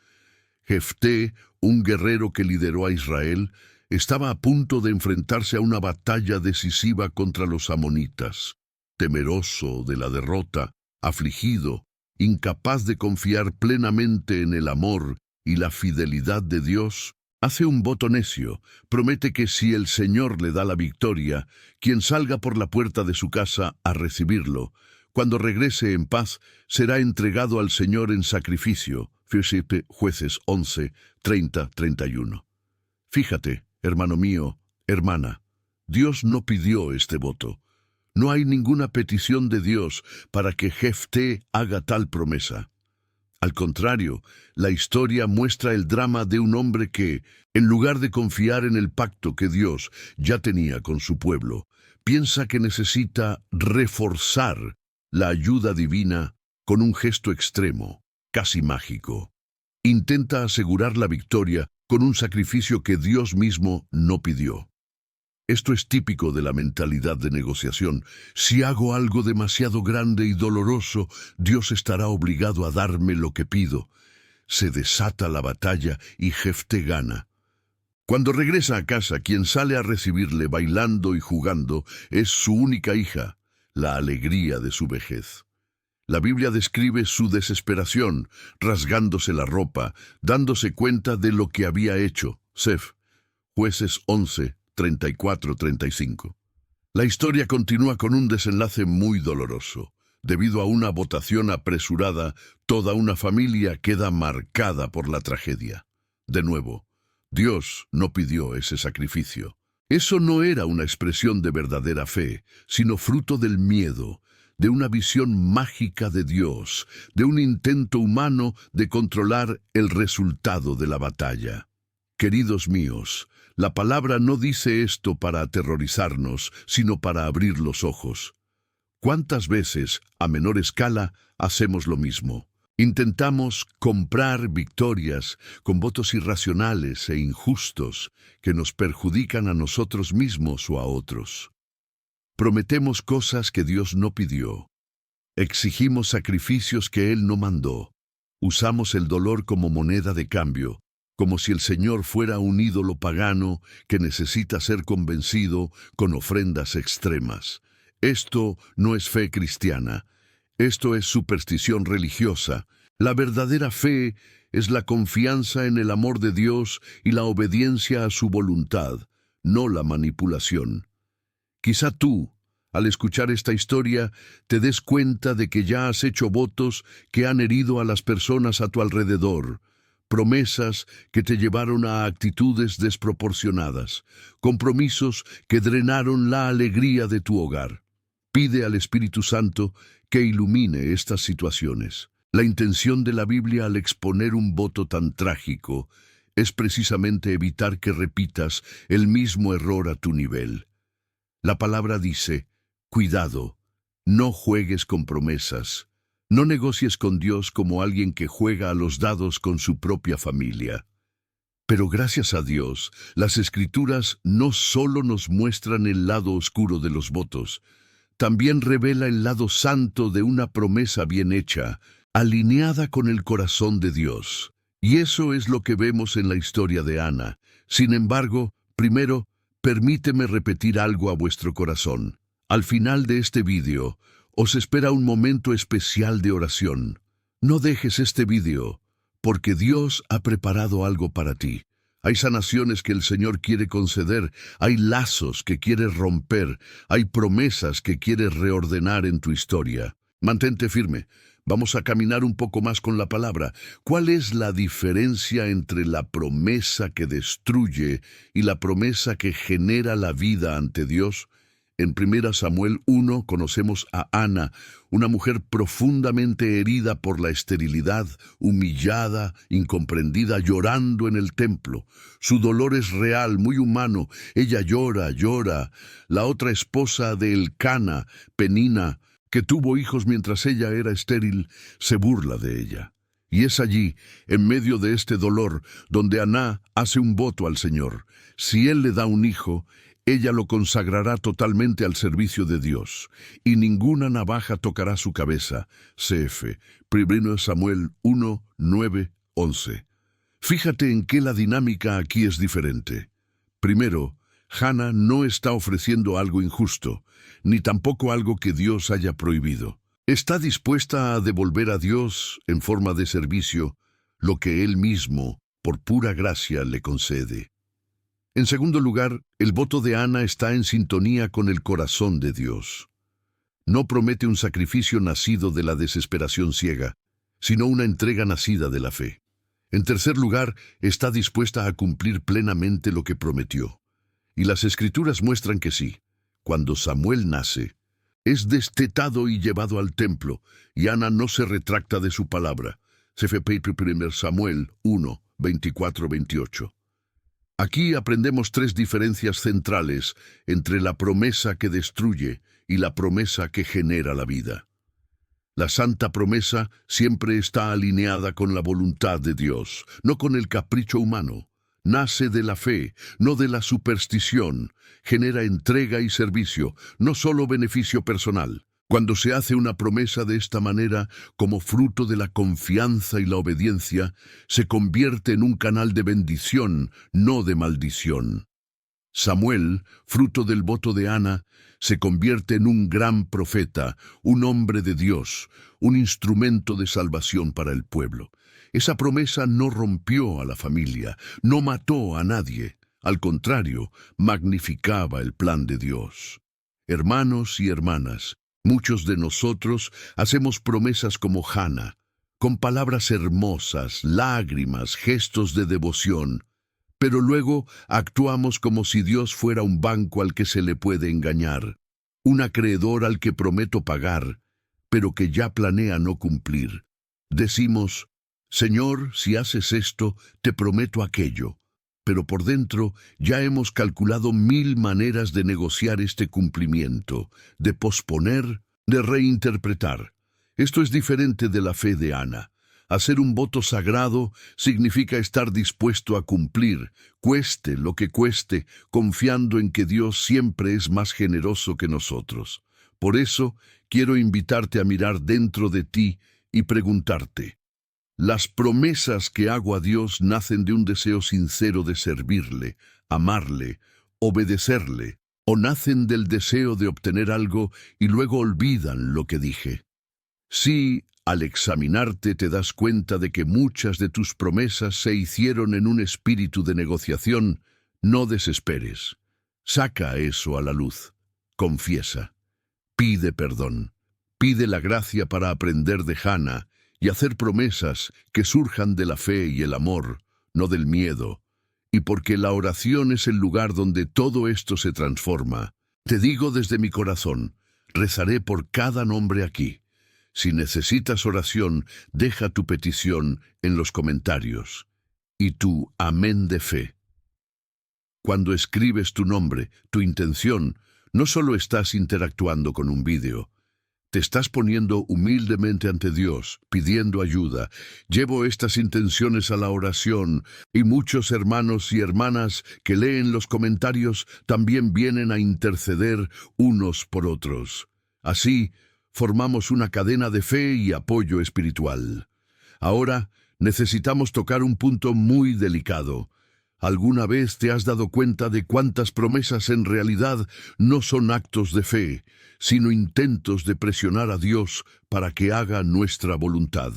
Speaker 1: Jefté, un guerrero que lideró a Israel, estaba a punto de enfrentarse a una batalla decisiva contra los amonitas. Temeroso de la derrota, afligido, incapaz de confiar plenamente en el amor y la fidelidad de Dios, hace un voto necio. Promete que si el Señor le da la victoria, quien salga por la puerta de su casa a recibirlo, cuando regrese en paz, será entregado al Señor en sacrificio. Jueces 11, 30-31. Fíjate, hermano mío, hermana, Dios no pidió este voto. No hay ninguna petición de Dios para que Jefté haga tal promesa. Al contrario, la historia muestra el drama de un hombre que, en lugar de confiar en el pacto que Dios ya tenía con su pueblo, piensa que necesita reforzar la ayuda divina con un gesto extremo, casi mágico. Intenta asegurar la victoria con un sacrificio que Dios mismo no pidió. Esto es típico de la mentalidad de negociación. Si hago algo demasiado grande y doloroso, Dios estará obligado a darme lo que pido. Se desata la batalla y Jefté gana. Cuando regresa a casa, quien sale a recibirle bailando y jugando es su única hija, la alegría de su vejez. La Biblia describe su desesperación, rasgándose la ropa, dándose cuenta de lo que había hecho. Sef, Jueces 11, 34-35. La historia continúa con un desenlace muy doloroso. Debido a una votación apresurada, toda una familia queda marcada por la tragedia. De nuevo, Dios no pidió ese sacrificio. Eso no era una expresión de verdadera fe, sino fruto del miedo, de una visión mágica de Dios, de un intento humano de controlar el resultado de la batalla. Queridos míos, la palabra no dice esto para aterrorizarnos, sino para abrir los ojos. ¿Cuántas veces, a menor escala, hacemos lo mismo? Intentamos comprar victorias con votos irracionales e injustos que nos perjudican a nosotros mismos o a otros. Prometemos cosas que Dios no pidió. Exigimos sacrificios que Él no mandó. Usamos el dolor como moneda de cambio, como si el Señor fuera un ídolo pagano que necesita ser convencido con ofrendas extremas. Esto no es fe cristiana. Esto es superstición religiosa. La verdadera fe es la confianza en el amor de Dios y la obediencia a su voluntad, no la manipulación. Quizá tú, al escuchar esta historia, te des cuenta de que ya has hecho votos que han herido a las personas a tu alrededor, promesas que te llevaron a actitudes desproporcionadas, compromisos que drenaron la alegría de tu hogar. Pide al Espíritu Santo que ilumine estas situaciones. La intención de la Biblia al exponer un voto tan trágico es precisamente evitar que repitas el mismo error a tu nivel. La palabra dice, cuidado, no juegues con promesas, no negocies con Dios como alguien que juega a los dados con su propia familia. Pero gracias a Dios, las Escrituras no solo nos muestran el lado oscuro de los votos, también revela el lado santo de una promesa bien hecha, alineada con el corazón de Dios. Y eso es lo que vemos en la historia de Ana. Sin embargo, primero, permíteme repetir algo a vuestro corazón. Al final de este vídeo, os espera un momento especial de oración. No dejes este vídeo, porque Dios ha preparado algo para ti. Hay sanaciones que el Señor quiere conceder, hay lazos que quiere romper, hay promesas que quiere reordenar en tu historia. Mantente firme. Vamos a caminar un poco más con la palabra. ¿Cuál es la diferencia entre la promesa que destruye y la promesa que genera la vida ante Dios? En 1 Samuel 1 conocemos a Ana, una mujer profundamente herida por la esterilidad, humillada, incomprendida, llorando en el templo. Su dolor es real, muy humano. Ella llora, llora. La otra esposa de Elcana, Penina, que tuvo hijos mientras ella era estéril, se burla de ella. Y es allí, en medio de este dolor, donde Ana hace un voto al Señor. Si Él le da un hijo, ella lo consagrará totalmente al servicio de Dios, y ninguna navaja tocará su cabeza. CF, 1 Samuel 1, 9, 11. Fíjate en que la dinámica aquí es diferente. Primero, Hannah no está ofreciendo algo injusto, ni tampoco algo que Dios haya prohibido. Está dispuesta a devolver a Dios, en forma de servicio, lo que Él mismo, por pura gracia, le concede. En segundo lugar, el voto de Ana está en sintonía con el corazón de Dios. No promete un sacrificio nacido de la desesperación ciega, sino una entrega nacida de la fe. En tercer lugar, está dispuesta a cumplir plenamente lo que prometió. Y las Escrituras muestran que sí. Cuando Samuel nace, es destetado y llevado al templo, y Ana no se retracta de su palabra. CFP 1 Samuel 1, 24-28. Aquí aprendemos tres diferencias centrales entre la promesa que destruye y la promesa que genera la vida. La santa promesa siempre está alineada con la voluntad de Dios, no con el capricho humano. Nace de la fe, no de la superstición. Genera entrega y servicio, no solo beneficio personal. Cuando se hace una promesa de esta manera, como fruto de la confianza y la obediencia, se convierte en un canal de bendición, no de maldición. Samuel, fruto del voto de Ana, se convierte en un gran profeta, un hombre de Dios, un instrumento de salvación para el pueblo. Esa promesa no rompió a la familia, no mató a nadie. Al contrario, magnificaba el plan de Dios. Hermanos y hermanas, muchos de nosotros hacemos promesas como Hannah, con palabras hermosas, lágrimas, gestos de devoción, Pero luego actuamos como si Dios fuera un banco al que se le puede engañar, un acreedor al que prometo pagar, pero que ya planea no cumplir. Decimos, Señor, si haces esto, te prometo aquello. Pero por dentro ya hemos calculado 1000 maneras de negociar este cumplimiento, de posponer, de reinterpretar. Esto es diferente de la fe de Ana. Hacer un voto sagrado significa estar dispuesto a cumplir, cueste lo que cueste, confiando en que Dios siempre es más generoso que nosotros. Por eso, quiero invitarte a mirar dentro de ti y preguntarte, ¿las promesas que hago a Dios nacen de un deseo sincero de servirle, amarle, obedecerle, o nacen del deseo de obtener algo y luego olvidan lo que dije? Si, al examinarte, te das cuenta de que muchas de tus promesas se hicieron en un espíritu de negociación, no desesperes. Saca eso a la luz. Confiesa. Pide perdón. Pide la gracia para aprender de Hannah y hacer promesas que surjan de la fe y el amor, no del miedo. Y porque la oración es el lugar donde todo esto se transforma, te digo desde mi corazón, rezaré por cada nombre aquí. Si necesitas oración, deja tu petición en los comentarios. Y tu amén de fe. Cuando escribes tu nombre, tu intención, no solo estás interactuando con un vídeo, te estás poniendo humildemente ante Dios, pidiendo ayuda. Llevo estas intenciones a la oración, y muchos hermanos y hermanas que leen los comentarios también vienen a interceder unos por otros. Así, formamos una cadena de fe y apoyo espiritual. Ahora, necesitamos tocar un punto muy delicado. ¿Alguna vez te has dado cuenta de cuántas promesas en realidad no son actos de fe, sino intentos de presionar a Dios para que haga nuestra voluntad?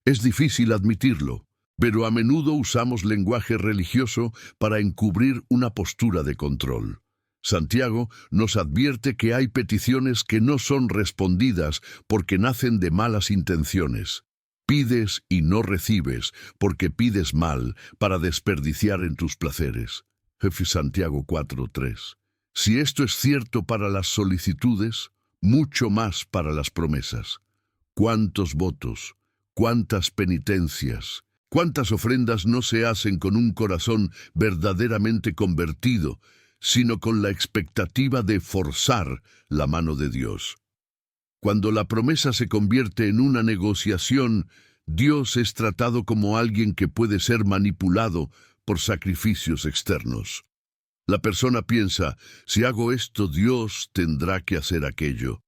Speaker 1: Es difícil admitirlo, pero a menudo usamos lenguaje religioso para encubrir una postura de control. Santiago nos advierte que hay peticiones que no son respondidas porque nacen de malas intenciones. Pides y no recibes porque pides mal para desperdiciar en tus placeres. Santiago 4:3. Si esto es cierto para las solicitudes, mucho más para las promesas. ¿Cuántos votos, cuántas penitencias, cuántas ofrendas no se hacen con un corazón verdaderamente convertido, sino con la expectativa de forzar la mano de Dios? Cuando la promesa se convierte en una negociación, Dios es tratado como alguien que puede ser manipulado por sacrificios externos. La persona piensa, si hago esto, Dios tendrá que hacer aquello.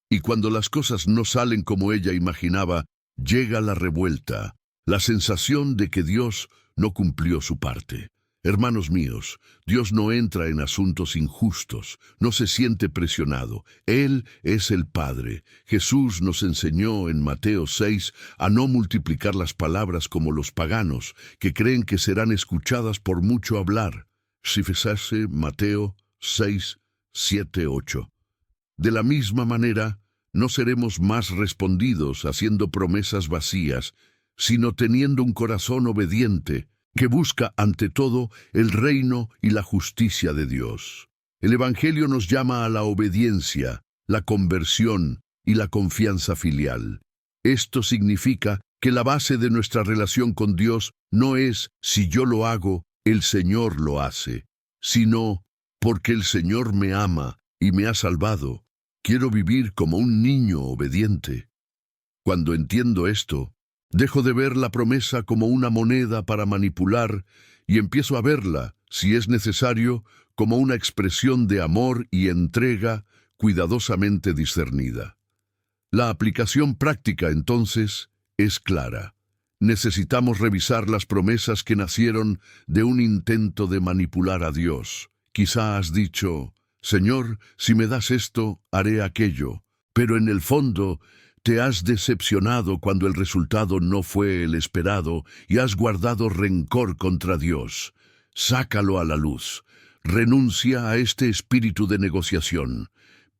Speaker 1: Y cuando las cosas no salen como ella imaginaba, llega la revuelta, la sensación de que Dios no cumplió su parte. Hermanos míos, Dios no entra en asuntos injustos, no se siente presionado. Él es el Padre. Jesús nos enseñó en Mateo 6 a no multiplicar las palabras como los paganos, que creen que serán escuchadas por mucho hablar. Si fijase Mateo 6, 7, 8. De la misma manera, no seremos más respondidos haciendo promesas vacías, sino teniendo un corazón obediente, que busca ante todo el reino y la justicia de Dios. El Evangelio nos llama a la obediencia, la conversión y la confianza filial. Esto significa que la base de nuestra relación con Dios no es si yo lo hago, el Señor lo hace, sino porque el Señor me ama y me ha salvado. Quiero vivir como un niño obediente. Cuando entiendo esto, dejo de ver la promesa como una moneda para manipular y empiezo a verla, si es necesario, como una expresión de amor y entrega cuidadosamente discernida. La aplicación práctica, entonces, es clara. Necesitamos revisar las promesas que nacieron de un intento de manipular a Dios. Quizá has dicho, Señor, si me das esto, haré aquello, pero en el fondo te has decepcionado cuando el resultado no fue el esperado y has guardado rencor contra Dios. Sácalo a la luz. Renuncia a este espíritu de negociación.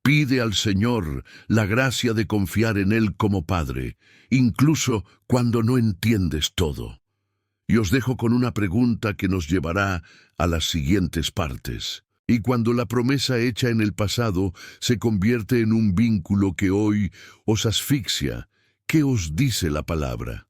Speaker 1: Pide al Señor la gracia de confiar en Él como Padre, incluso cuando no entiendes todo. Y os dejo con una pregunta que nos llevará a las siguientes partes. Y cuando la promesa hecha en el pasado se convierte en un vínculo que hoy os asfixia, ¿qué os dice la palabra?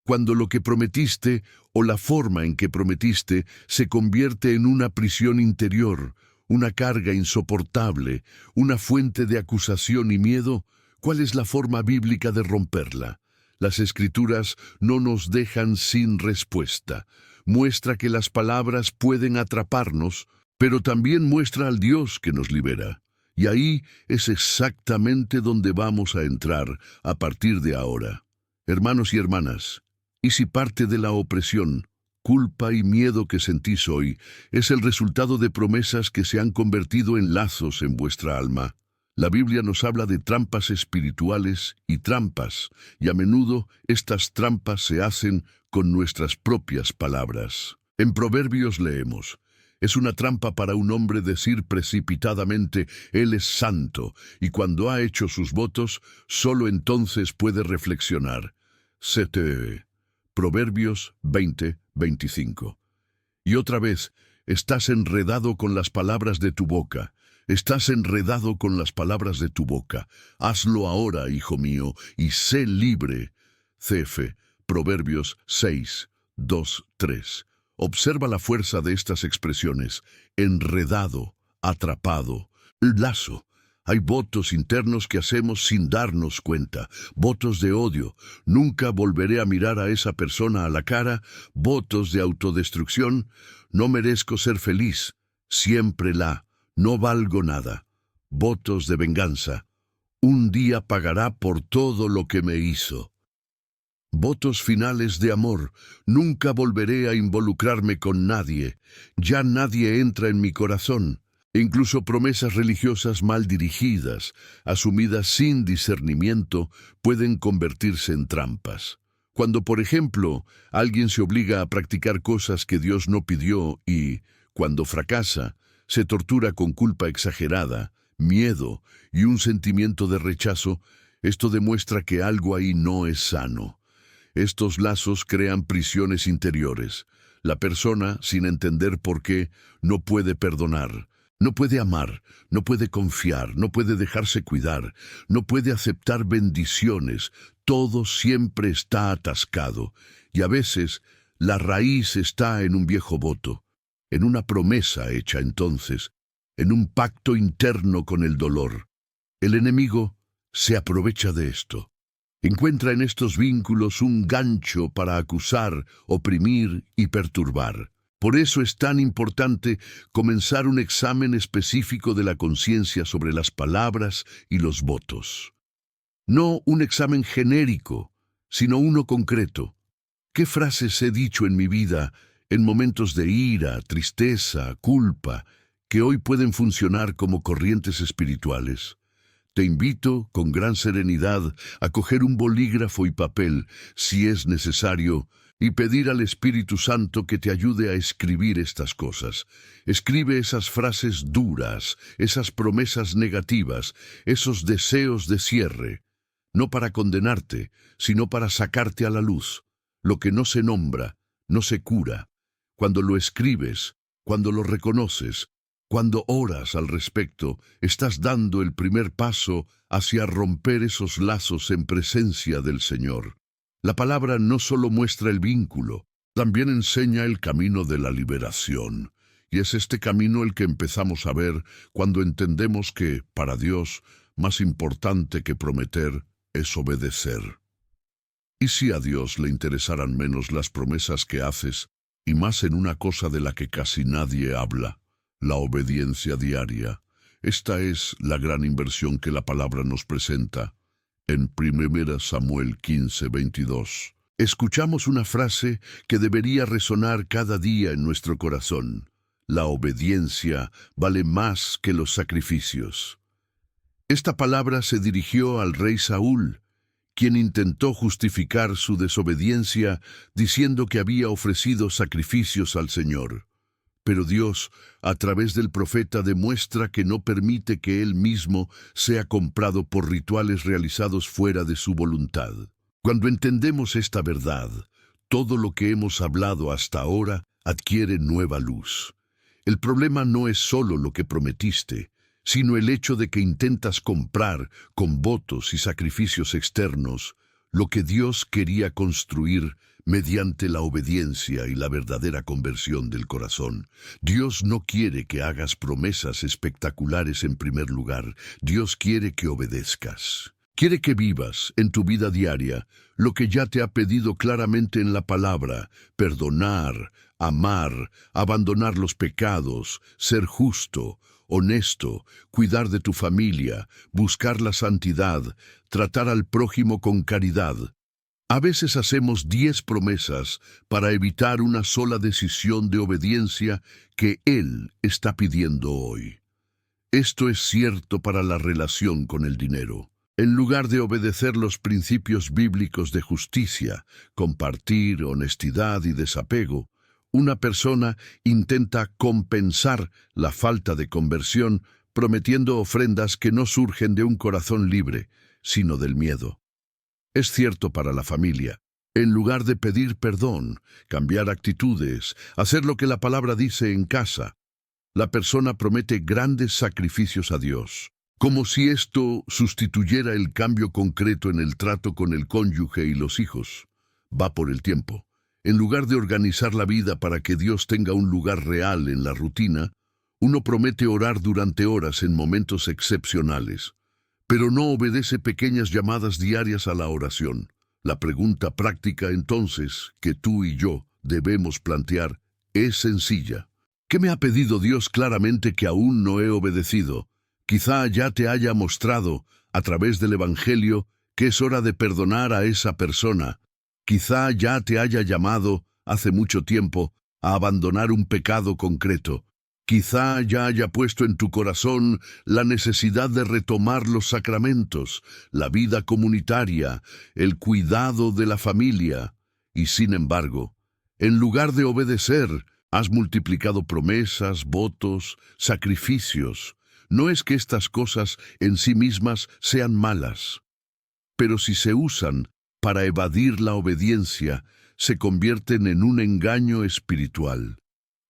Speaker 1: Cuando lo que prometiste o la forma en que prometiste se convierte en una prisión interior, una carga insoportable, una fuente de acusación y miedo, ¿cuál es la forma bíblica de romperla? Las Escrituras no nos dejan sin respuesta. Muestra que las palabras pueden atraparnos, pero también muestra al Dios que nos libera. Y ahí es exactamente donde vamos a entrar a partir de ahora. Hermanos y hermanas, ¿y si parte de la opresión, culpa y miedo que sentís hoy es el resultado de promesas que se han convertido en lazos en vuestra alma? La Biblia nos habla de trampas espirituales y trampas, y a menudo estas trampas se hacen con nuestras propias palabras. En Proverbios leemos: es una trampa para un hombre decir precipitadamente, Él es santo, y cuando ha hecho sus votos, solo entonces puede reflexionar. CTE. Proverbios 20:25. Y otra vez, estás enredado con las palabras de tu boca. Estás enredado con las palabras de tu boca. Hazlo ahora, hijo mío, y sé libre. CF. Proverbios 6:2-3. Observa la fuerza de estas expresiones: enredado, atrapado, lazo. Hay votos internos que hacemos sin darnos cuenta, votos de odio, nunca volveré a mirar a esa persona a la cara, votos de autodestrucción, no merezco ser feliz, siempre no valgo nada, votos de venganza, un día pagará por todo lo que me hizo. Votos finales de amor, nunca volveré a involucrarme con nadie, ya nadie entra en mi corazón. Incluso promesas religiosas mal dirigidas, asumidas sin discernimiento, pueden convertirse en trampas. Cuando, por ejemplo, alguien se obliga a practicar cosas que Dios no pidió y, cuando fracasa, se tortura con culpa exagerada, miedo y un sentimiento de rechazo, esto demuestra que algo ahí no es sano. Estos lazos crean prisiones interiores. La persona, sin entender por qué, no puede perdonar. No puede amar, no puede confiar, no puede dejarse cuidar, no puede aceptar bendiciones, todo siempre está atascado, y a veces la raíz está en un viejo voto, en una promesa hecha entonces, en un pacto interno con el dolor. El enemigo se aprovecha de esto. Encuentra en estos vínculos un gancho para acusar, oprimir y perturbar. Por eso es tan importante comenzar un examen específico de la conciencia sobre las palabras y los votos. No un examen genérico, sino uno concreto. ¿Qué frases he dicho en mi vida en momentos de ira, tristeza, culpa, que hoy pueden funcionar como corrientes espirituales? Te invito, con gran serenidad, a coger un bolígrafo y papel, si es necesario, y pedir al Espíritu Santo que te ayude a escribir estas cosas. Escribe esas frases duras, esas promesas negativas, esos deseos de cierre, no para condenarte, sino para sacarte a la luz. Lo que no se nombra, no se cura. Cuando lo escribes, cuando lo reconoces, cuando oras al respecto, estás dando el primer paso hacia romper esos lazos en presencia del Señor. La palabra no solo muestra el vínculo, también enseña el camino de la liberación. Y es este camino el que empezamos a ver cuando entendemos que, para Dios, más importante que prometer es obedecer. ¿Y si a Dios le interesaran menos las promesas que haces, y más en una cosa de la que casi nadie habla? La obediencia diaria. Esta es la gran inversión que la palabra nos presenta. En 1 Samuel 15:22, escuchamos una frase que debería resonar cada día en nuestro corazón. La obediencia vale más que los sacrificios. Esta palabra se dirigió al rey Saúl, quien intentó justificar su desobediencia diciendo que había ofrecido sacrificios al Señor. Pero Dios, a través del profeta, demuestra que no permite que Él mismo sea comprado por rituales realizados fuera de su voluntad. Cuando entendemos esta verdad, todo lo que hemos hablado hasta ahora adquiere nueva luz. El problema no es solo lo que prometiste, sino el hecho de que intentas comprar, con votos y sacrificios externos, lo que Dios quería construir mediante la obediencia y la verdadera conversión del corazón. Dios no quiere que hagas promesas espectaculares en primer lugar. Dios quiere que obedezcas. Quiere que vivas en tu vida diaria lo que ya te ha pedido claramente en la palabra: perdonar, amar, abandonar los pecados, ser justo, honesto, cuidar de tu familia, buscar la santidad, tratar al prójimo con caridad. A veces hacemos 10 promesas para evitar una sola decisión de obediencia que Él está pidiendo hoy. Esto es cierto para la relación con el dinero. En lugar de obedecer los principios bíblicos de justicia, compartir, honestidad y desapego, una persona intenta compensar la falta de conversión prometiendo ofrendas que no surgen de un corazón libre, sino del miedo. Es cierto para la familia. En lugar de pedir perdón, cambiar actitudes, hacer lo que la palabra dice en casa, la persona promete grandes sacrificios a Dios, como si esto sustituyera el cambio concreto en el trato con el cónyuge y los hijos. Va por el tiempo. En lugar de organizar la vida para que Dios tenga un lugar real en la rutina, uno promete orar durante horas en momentos excepcionales, pero no obedece pequeñas llamadas diarias a la oración. La pregunta práctica entonces que tú y yo debemos plantear es sencilla. ¿Qué me ha pedido Dios claramente que aún no he obedecido? Quizá ya te haya mostrado, a través del Evangelio, que es hora de perdonar a esa persona. Quizá ya te haya llamado, hace mucho tiempo, a abandonar un pecado concreto. Quizá ya haya puesto en tu corazón la necesidad de retomar los sacramentos, la vida comunitaria, el cuidado de la familia. Y sin embargo, en lugar de obedecer, has multiplicado promesas, votos, sacrificios. No es que estas cosas en sí mismas sean malas, pero si se usan para evadir la obediencia, se convierten en un engaño espiritual.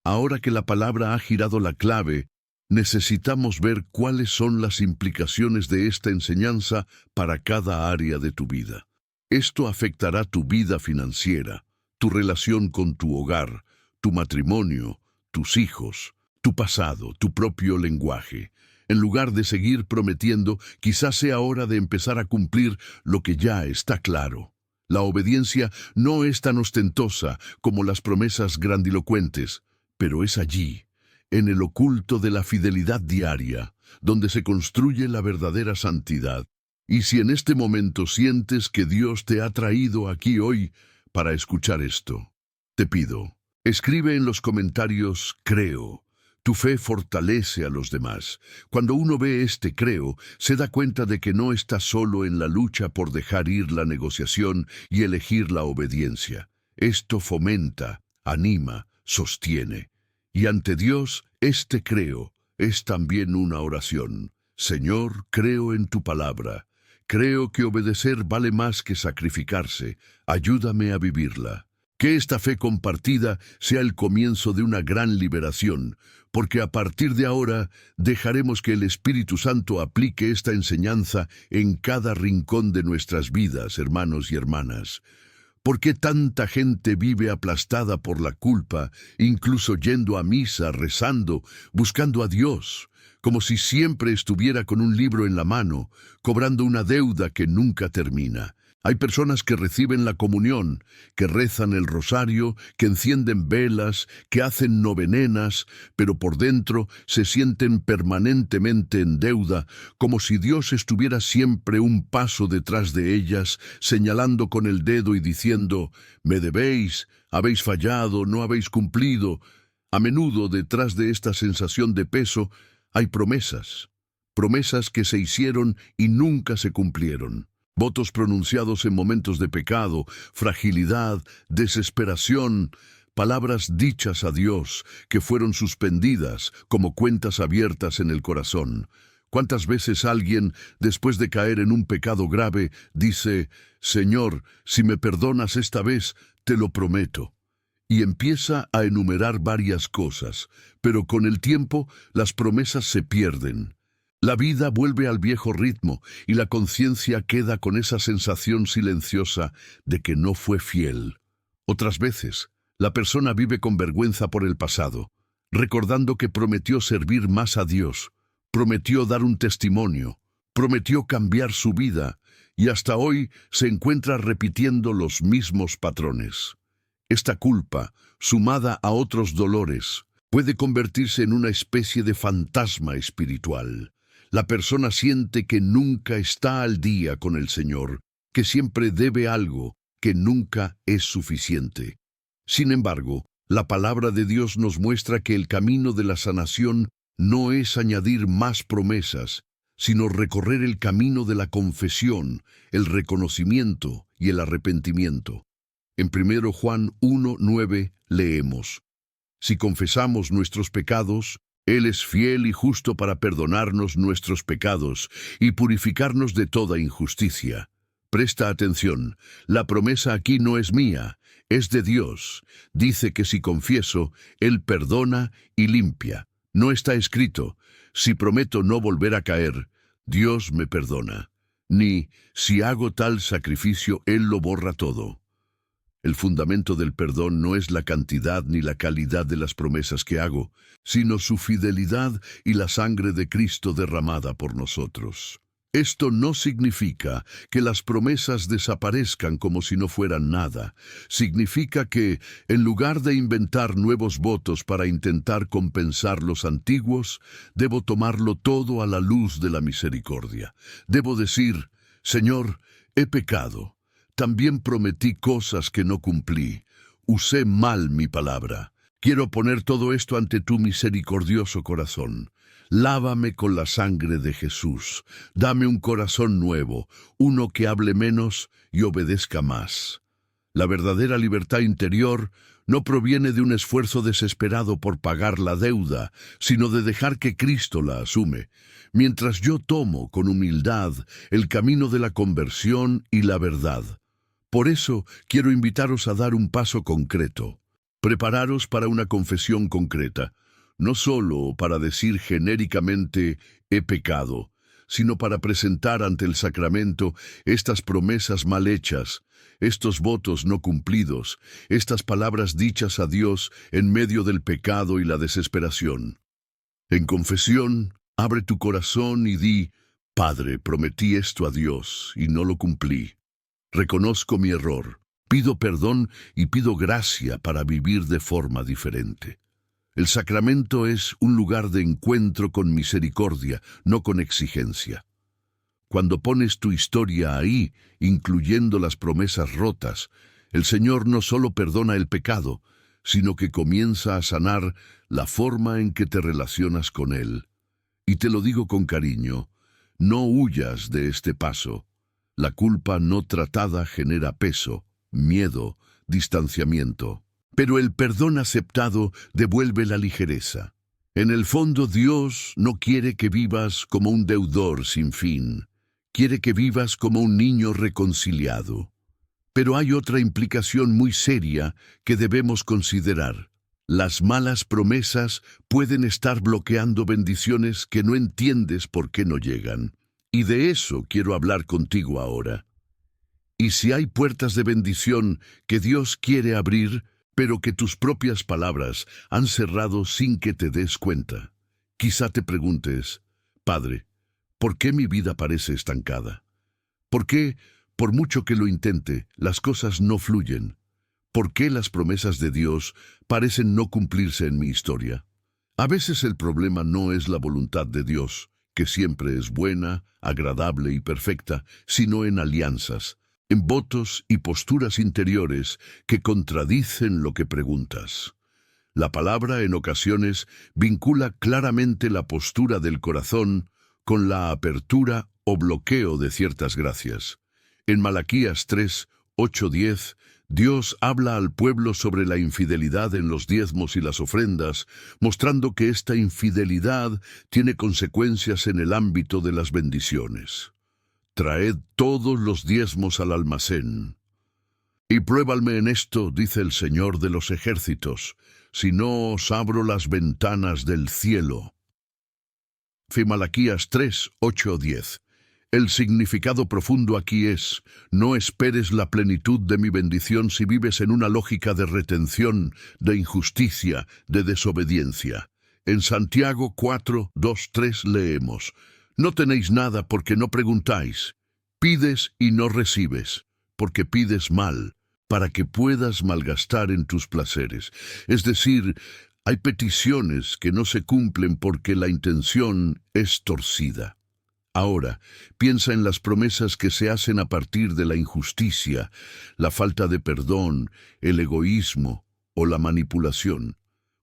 Speaker 1: Ahora que la palabra ha girado la clave, necesitamos ver cuáles son las implicaciones de esta enseñanza para cada área de tu vida. Esto afectará tu vida financiera, tu relación con tu hogar, tu matrimonio, tus hijos, tu pasado, tu propio lenguaje. En lugar de seguir prometiendo, quizás sea hora de empezar a cumplir lo que ya está claro. La obediencia no es tan ostentosa como las promesas grandilocuentes, pero es allí, en el oculto de la fidelidad diaria, donde se construye la verdadera santidad. Y si en este momento sientes que Dios te ha traído aquí hoy para escuchar esto, te pido, escribe en los comentarios "creo". Tu fe fortalece a los demás. Cuando uno ve este creo, se da cuenta de que no está solo en la lucha por dejar ir la negociación y elegir la obediencia. Esto fomenta, anima, sostiene. Y ante Dios, este creo es también una oración. Señor, creo en tu palabra. Creo que obedecer vale más que sacrificarse. Ayúdame a vivirla. Que esta fe compartida sea el comienzo de una gran liberación, porque a partir de ahora dejaremos que el Espíritu Santo aplique esta enseñanza en cada rincón de nuestras vidas, hermanos y hermanas. ¿Por qué tanta gente vive aplastada por la culpa, incluso yendo a misa, rezando, buscando a Dios, como si siempre estuviera con un libro en la mano, cobrando una deuda que nunca termina? Hay personas que reciben la comunión, que rezan el rosario, que encienden velas, que hacen novenas, pero por dentro se sienten permanentemente en deuda, como si Dios estuviera siempre un paso detrás de ellas, señalando con el dedo y diciendo: «Me debéis, habéis fallado, no habéis cumplido». A menudo detrás de esta sensación de peso hay promesas que se hicieron y nunca se cumplieron. Votos pronunciados en momentos de pecado, fragilidad, desesperación, palabras dichas a Dios que fueron suspendidas como cuentas abiertas en el corazón. ¿Cuántas veces alguien, después de caer en un pecado grave, dice: «Señor, si me perdonas esta vez, te lo prometo. Y empieza a enumerar varias cosas, pero con el tiempo las promesas se pierden. La vida vuelve al viejo ritmo y la conciencia queda con esa sensación silenciosa de que no fue fiel. Otras veces, la persona vive con vergüenza por el pasado, recordando que prometió servir más a Dios, prometió dar un testimonio, prometió cambiar su vida y hasta hoy se encuentra repitiendo los mismos patrones. Esta culpa, sumada a otros dolores, puede convertirse en una especie de fantasma espiritual. La persona siente que nunca está al día con el Señor, que siempre debe algo, que nunca es suficiente. Sin embargo, la palabra de Dios nos muestra que el camino de la sanación no es añadir más promesas, sino recorrer el camino de la confesión, el reconocimiento y el arrepentimiento. En 1 Juan 1:9 leemos: Si confesamos nuestros pecados, Él es fiel y justo para perdonarnos nuestros pecados y purificarnos de toda injusticia. Presta atención, la promesa aquí no es mía, es de Dios. Dice que si confieso, Él perdona y limpia. No está escrito, si prometo no volver a caer, Dios me perdona. Ni, si hago tal sacrificio, Él lo borra todo. El fundamento del perdón no es la cantidad ni la calidad de las promesas que hago, sino su fidelidad y la sangre de Cristo derramada por nosotros. Esto no significa que las promesas desaparezcan como si no fueran nada. Significa que, en lugar de inventar nuevos votos para intentar compensar los antiguos, debo tomarlo todo a la luz de la misericordia. Debo decir, Señor, he pecado. También prometí cosas que no cumplí. Usé mal mi palabra. Quiero poner todo esto ante tu misericordioso corazón. Lávame con la sangre de Jesús. Dame un corazón nuevo, uno que hable menos y obedezca más. La verdadera libertad interior no proviene de un esfuerzo desesperado por pagar la deuda, sino de dejar que Cristo la asume, mientras yo tomo con humildad el camino de la conversión y la verdad. Por eso quiero invitaros a dar un paso concreto. Prepararos para una confesión concreta, no solo para decir genéricamente «he pecado», sino para presentar ante el sacramento estas promesas mal hechas, estos votos no cumplidos, estas palabras dichas a Dios en medio del pecado y la desesperación. En confesión, abre tu corazón y di, «Padre, prometí esto a Dios y no lo cumplí. Reconozco mi error, pido perdón y pido gracia para vivir de forma diferente». El sacramento es un lugar de encuentro con misericordia, no con exigencia. Cuando pones tu historia ahí, incluyendo las promesas rotas, el Señor no solo perdona el pecado, sino que comienza a sanar la forma en que te relacionas con Él. Y te lo digo con cariño, no huyas de este paso. La culpa no tratada genera peso, miedo, distanciamiento. Pero el perdón aceptado devuelve la ligereza. En el fondo, Dios no quiere que vivas como un deudor sin fin. Quiere que vivas como un niño reconciliado. Pero hay otra implicación muy seria que debemos considerar. Las malas promesas pueden estar bloqueando bendiciones que no entiendes por qué no llegan. Y de eso quiero hablar contigo ahora. Y si hay puertas de bendición que Dios quiere abrir, pero que tus propias palabras han cerrado sin que te des cuenta, quizá te preguntes, Padre, ¿por qué mi vida parece estancada? ¿Por qué, por mucho que lo intente, las cosas no fluyen? ¿Por qué las promesas de Dios parecen no cumplirse en mi historia? A veces el problema no es la voluntad de Dios, que siempre es buena, agradable y perfecta, sino en alianzas, en votos y posturas interiores que contradicen lo que preguntas. La palabra en ocasiones vincula claramente la postura del corazón con la apertura o bloqueo de ciertas gracias. En Malaquías 3, 8-10, Dios habla al pueblo sobre la infidelidad en los diezmos y las ofrendas, mostrando que esta infidelidad tiene consecuencias en el ámbito de las bendiciones. Traed todos los diezmos al almacén. Y pruébame en esto, dice el Señor de los ejércitos, si no os abro las ventanas del cielo. Malaquías 3, 8, 10. El significado profundo aquí es: no esperes la plenitud de mi bendición si vives en una lógica de retención, de injusticia, de desobediencia. En Santiago 4, 2, 3 leemos: no tenéis nada porque no preguntáis. Pides y no recibes, porque pides mal, para que puedas malgastar en tus placeres. Es decir, hay peticiones que no se cumplen porque la intención es torcida. Ahora, piensa en las promesas que se hacen a partir de la injusticia, la falta de perdón, el egoísmo o la manipulación.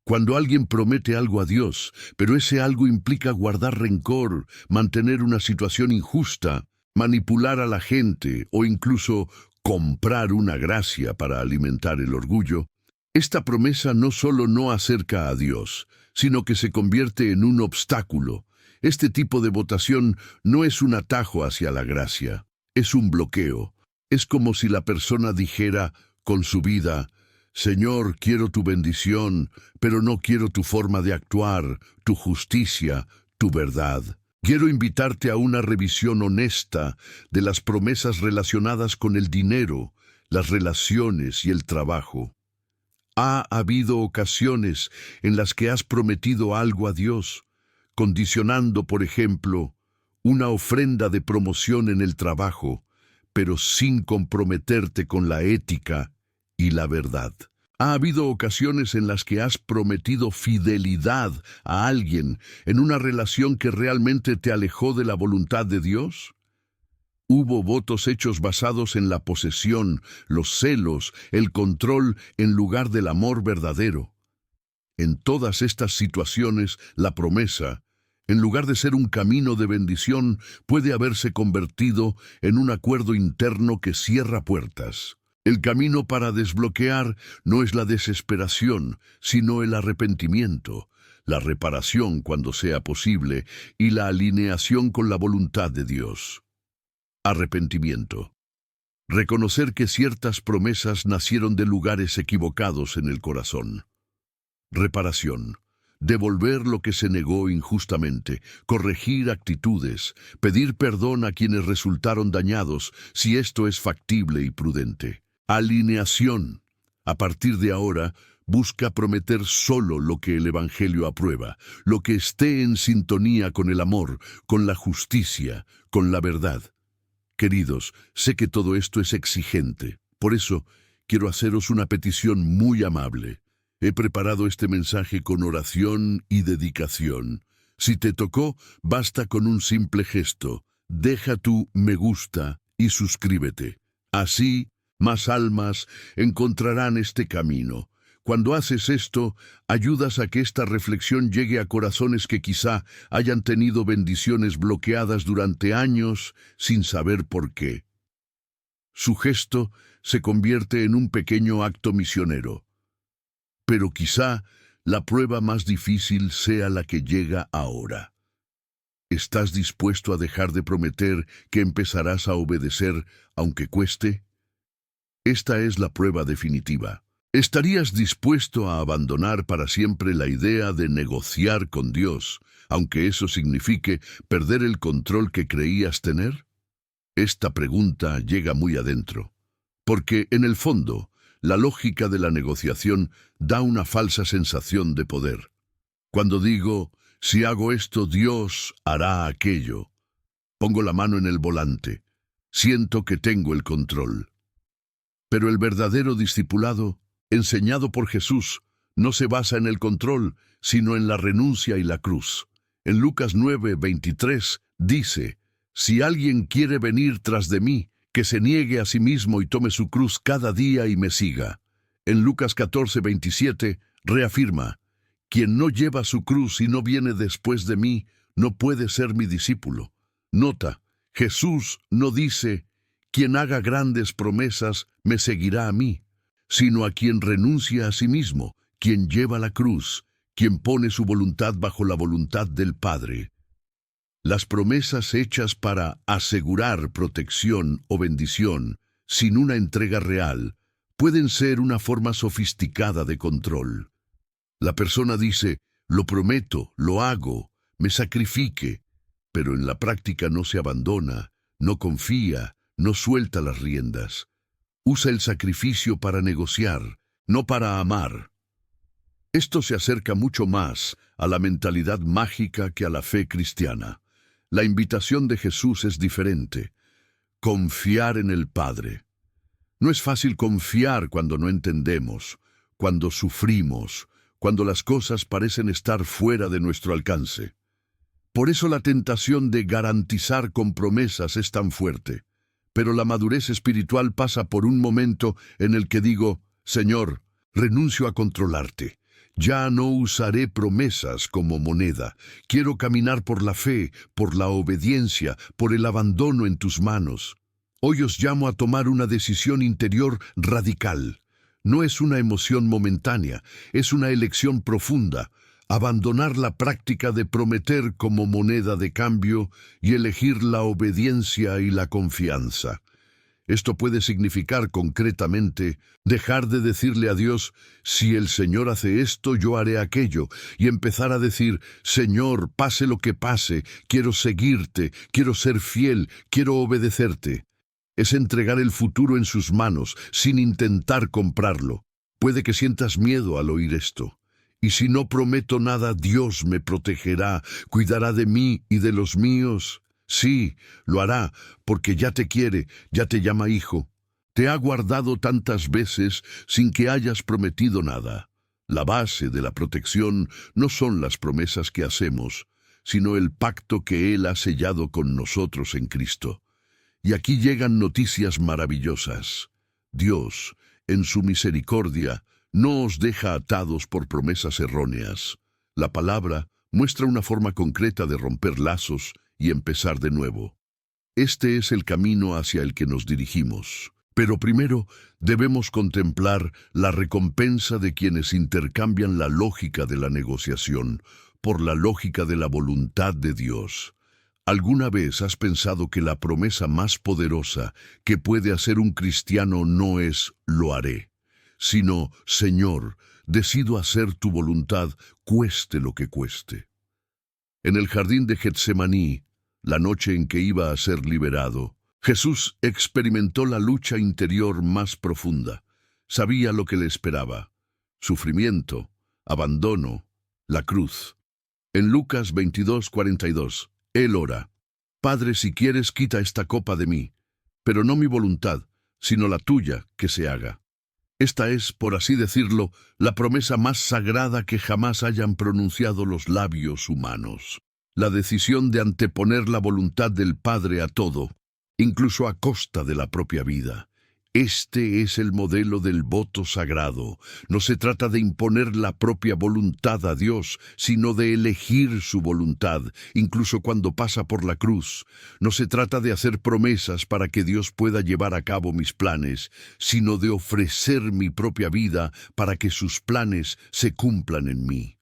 Speaker 1: Cuando alguien promete algo a Dios, pero ese algo implica guardar rencor, mantener una situación injusta, manipular a la gente o incluso comprar una gracia para alimentar el orgullo, esta promesa no solo no acerca a Dios, sino que se convierte en un obstáculo. Este tipo de votación no es un atajo hacia la gracia, es un bloqueo. Es como si la persona dijera con su vida: Señor, quiero tu bendición, pero no quiero tu forma de actuar, tu justicia, tu verdad. Quiero invitarte a una revisión honesta de las promesas relacionadas con el dinero, las relaciones y el trabajo. Ha habido ocasiones en las que has prometido algo a Dios, condicionando, por ejemplo, una ofrenda de promoción en el trabajo, pero sin comprometerte con la ética y la verdad. Ha habido ocasiones en las que has prometido fidelidad a alguien en una relación que realmente te alejó de la voluntad de Dios. Hubo votos hechos basados en la posesión, los celos, el control en lugar del amor verdadero. En todas estas situaciones, la promesa, en lugar de ser un camino de bendición, puede haberse convertido en un acuerdo interno que cierra puertas. El camino para desbloquear no es la desesperación, sino el arrepentimiento, la reparación cuando sea posible y la alineación con la voluntad de Dios. Arrepentimiento. Reconocer que ciertas promesas nacieron de lugares equivocados en el corazón. Reparación. Devolver lo que se negó injustamente, corregir actitudes, pedir perdón a quienes resultaron dañados, si esto es factible y prudente. Alineación. A partir de ahora, busca prometer solo lo que el Evangelio aprueba, lo que esté en sintonía con el amor, con la justicia, con la verdad. Queridos, sé que todo esto es exigente, por eso quiero haceros una petición muy amable. He preparado este mensaje con oración y dedicación. Si te tocó, basta con un simple gesto. Deja tu me gusta y suscríbete. Así, más almas encontrarán este camino. Cuando haces esto, ayudas a que esta reflexión llegue a corazones que quizá hayan tenido bendiciones bloqueadas durante años sin saber por qué. Su gesto se convierte en un pequeño acto misionero. Pero quizá la prueba más difícil sea la que llega ahora. ¿Estás dispuesto a dejar de prometer que empezarás a obedecer aunque cueste? Esta es la prueba definitiva. ¿Estarías dispuesto a abandonar para siempre la idea de negociar con Dios, aunque eso signifique perder el control que creías tener? Esta pregunta llega muy adentro, porque en el fondo, la lógica de la negociación da una falsa sensación de poder. Cuando digo, si hago esto, Dios hará aquello, pongo la mano en el volante, siento que tengo el control. Pero el verdadero discipulado, enseñado por Jesús, no se basa en el control, sino en la renuncia y la cruz. En Lucas 9:23 dice: si alguien quiere venir tras de mí, que se niegue a sí mismo y tome su cruz cada día y me siga. En Lucas 14:27 reafirma: quien no lleva su cruz y no viene después de mí, no puede ser mi discípulo. Nota, Jesús no dice: quien haga grandes promesas me seguirá a mí, sino a quien renuncia a sí mismo, quien lleva la cruz, quien pone su voluntad bajo la voluntad del Padre. Las promesas hechas para asegurar protección o bendición, sin una entrega real, pueden ser una forma sofisticada de control. La persona dice, lo prometo, lo hago, me sacrifique, pero en la práctica no se abandona, no confía, no suelta las riendas. Usa el sacrificio para negociar, no para amar. Esto se acerca mucho más a la mentalidad mágica que a la fe cristiana. La invitación de Jesús es diferente. Confiar en el Padre. No es fácil confiar cuando no entendemos, cuando sufrimos, cuando las cosas parecen estar fuera de nuestro alcance. Por eso la tentación de garantizar con promesas es tan fuerte. Pero la madurez espiritual pasa por un momento en el que digo, Señor, renuncio a controlarte. Ya no usaré promesas como moneda. Quiero caminar por la fe, por la obediencia, por el abandono en tus manos. Hoy os llamo a tomar una decisión interior radical. No es una emoción momentánea, es una elección profunda. Abandonar la práctica de prometer como moneda de cambio y elegir la obediencia y la confianza. Esto puede significar concretamente dejar de decirle a Dios, si el Señor hace esto, yo haré aquello, y empezar a decir, Señor, pase lo que pase, quiero seguirte, quiero ser fiel, quiero obedecerte. Es entregar el futuro en sus manos, sin intentar comprarlo. Puede que sientas miedo al oír esto. Y si no prometo nada, Dios me protegerá, cuidará de mí y de los míos. Sí, lo hará, porque ya te quiere, ya te llama hijo. Te ha guardado tantas veces sin que hayas prometido nada. La base de la protección no son las promesas que hacemos, sino el pacto que Él ha sellado con nosotros en Cristo. Y aquí llegan noticias maravillosas. Dios, en su misericordia, no os deja atados por promesas erróneas. La palabra muestra una forma concreta de romper lazos y empezar de nuevo. Este es el camino hacia el que nos dirigimos. Pero primero debemos contemplar la recompensa de quienes intercambian la lógica de la negociación por la lógica de la voluntad de Dios. ¿Alguna vez has pensado que la promesa más poderosa que puede hacer un cristiano no es «lo haré», sino «Señor, decido hacer tu voluntad, cueste lo que cueste»? En el jardín de Getsemaní, la noche en que iba a ser liberado, Jesús experimentó la lucha interior más profunda. Sabía lo que le esperaba: sufrimiento, abandono, la cruz. En Lucas 22:42, Él ora: Padre, si quieres, quita esta copa de mí, pero no mi voluntad, sino la tuya, que se haga. Esta es, por así decirlo, la promesa más sagrada que jamás hayan pronunciado los labios humanos. La decisión de anteponer la voluntad del Padre a todo, incluso a costa de la propia vida. Este es el modelo del voto sagrado. No se trata de imponer la propia voluntad a Dios, sino de elegir su voluntad, incluso cuando pasa por la cruz. No se trata de hacer promesas para que Dios pueda llevar a cabo mis planes, sino de ofrecer mi propia vida para que sus planes se cumplan en mí.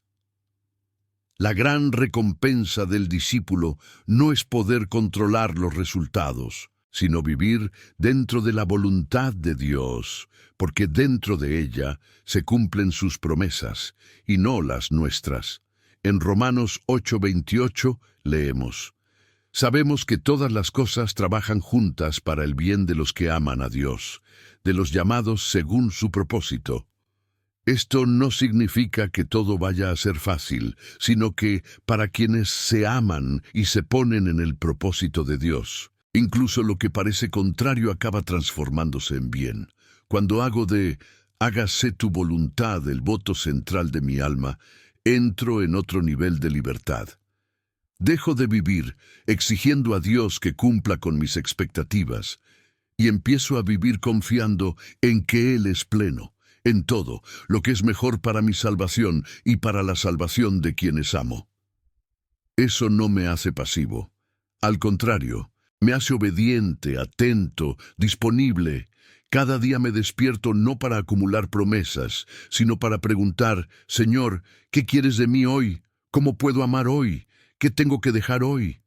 Speaker 1: La gran recompensa del discípulo no es poder controlar los resultados, sino vivir dentro de la voluntad de Dios, porque dentro de ella se cumplen sus promesas, y no las nuestras. En Romanos 8:28 leemos: Sabemos que todas las cosas trabajan juntas para el bien de los que aman a Dios, de los llamados según su propósito. Esto no significa que todo vaya a ser fácil, sino que para quienes se aman y se ponen en el propósito de Dios, incluso lo que parece contrario acaba transformándose en bien. Cuando hago de «hágase tu voluntad» el voto central de mi alma, entro en otro nivel de libertad. Dejo de vivir exigiendo a Dios que cumpla con mis expectativas y empiezo a vivir confiando en que Él es pleno en todo, lo que es mejor para mi salvación y para la salvación de quienes amo. Eso no me hace pasivo. Al contrario, me hace obediente, atento, disponible. Cada día me despierto no para acumular promesas, sino para preguntar: Señor, ¿qué quieres de mí hoy? ¿Cómo puedo amar hoy? ¿Qué tengo que dejar hoy?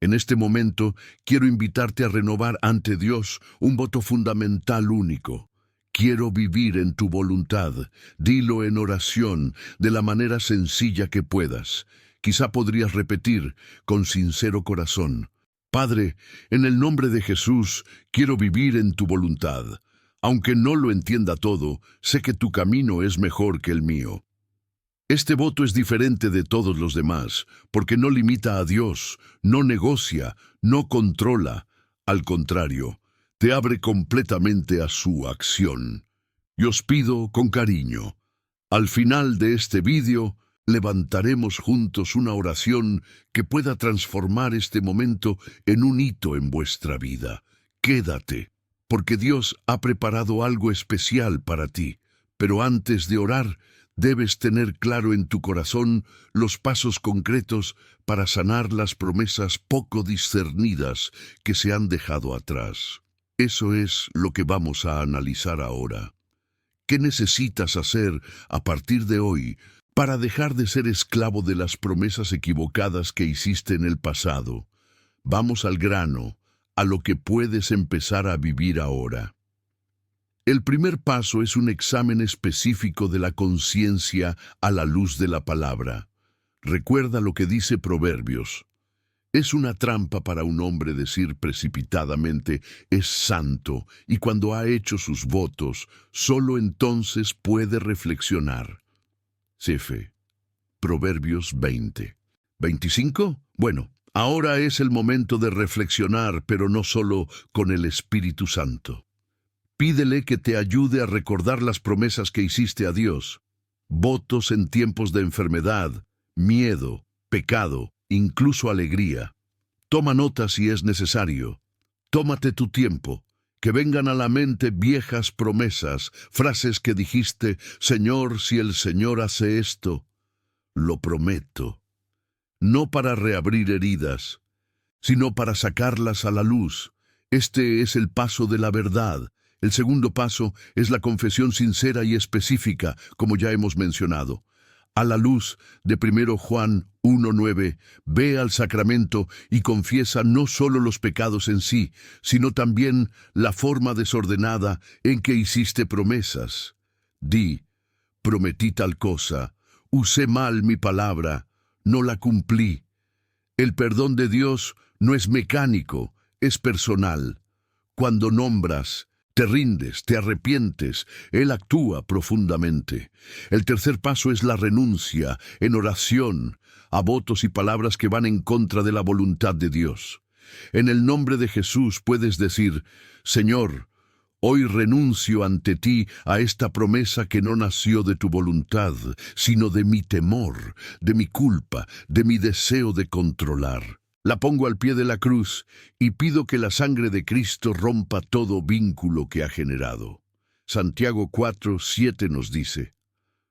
Speaker 1: En este momento, quiero invitarte a renovar ante Dios un voto fundamental único. quiero vivir en tu voluntad. Dilo en oración, de la manera sencilla que puedas. Quizá podrías repetir con sincero corazón: Padre, en el nombre de Jesús, quiero vivir en tu voluntad. Aunque no lo entienda todo, sé que tu camino es mejor que el mío. Este voto es diferente de todos los demás, porque no limita a Dios, no negocia, no controla. Al contrario, te abre completamente a su acción. Y os pido con cariño, al final de este vídeo, levantaremos juntos una oración que pueda transformar este momento en un hito en vuestra vida. Quédate, porque Dios ha preparado algo especial para ti. Pero antes de orar, debes tener claro en tu corazón los pasos concretos para sanar las promesas poco discernidas que se han dejado atrás. Eso es lo que vamos a analizar ahora. ¿Qué necesitas hacer a partir de hoy para dejar de ser esclavo de las promesas equivocadas que hiciste en el pasado? Vamos al grano, a lo que puedes empezar a vivir ahora. El primer paso es un examen específico de la conciencia a la luz de la palabra. Recuerda lo que dice Proverbios. Es una trampa para un hombre decir precipitadamente es santo, y cuando ha hecho sus votos, solo entonces puede reflexionar. Cefe. Proverbios 20. ¿25? Bueno, ahora es el momento de reflexionar, pero no solo con el Espíritu Santo. Pídele que te ayude a recordar las promesas que hiciste a Dios. Votos en tiempos de enfermedad, miedo, pecado, incluso alegría. Toma nota si es necesario. Tómate tu tiempo. Que vengan a la mente viejas promesas, frases que dijiste: Señor, si el Señor hace esto, lo prometo. No para reabrir heridas, sino para sacarlas a la luz. Este es el paso de la verdad. El segundo paso es la confesión sincera y específica, como ya hemos mencionado. A la luz de 1 Juan 1:9, ve al sacramento y confiesa no solo los pecados en sí, sino también la forma desordenada en que hiciste promesas. Di: prometí tal cosa, usé mal mi palabra, no la cumplí. El perdón de Dios no es mecánico, es personal. Cuando nombras, te rindes, te arrepientes, Él actúa profundamente. El tercer paso es la renuncia, en oración, a votos y palabras que van en contra de la voluntad de Dios. En el nombre de Jesús puedes decir: Señor, hoy renuncio ante ti a esta promesa que no nació de tu voluntad, sino de mi temor, de mi culpa, de mi deseo de controlar. La pongo al pie de la cruz y pido que la sangre de Cristo rompa todo vínculo que ha generado. Santiago 4:7 nos dice: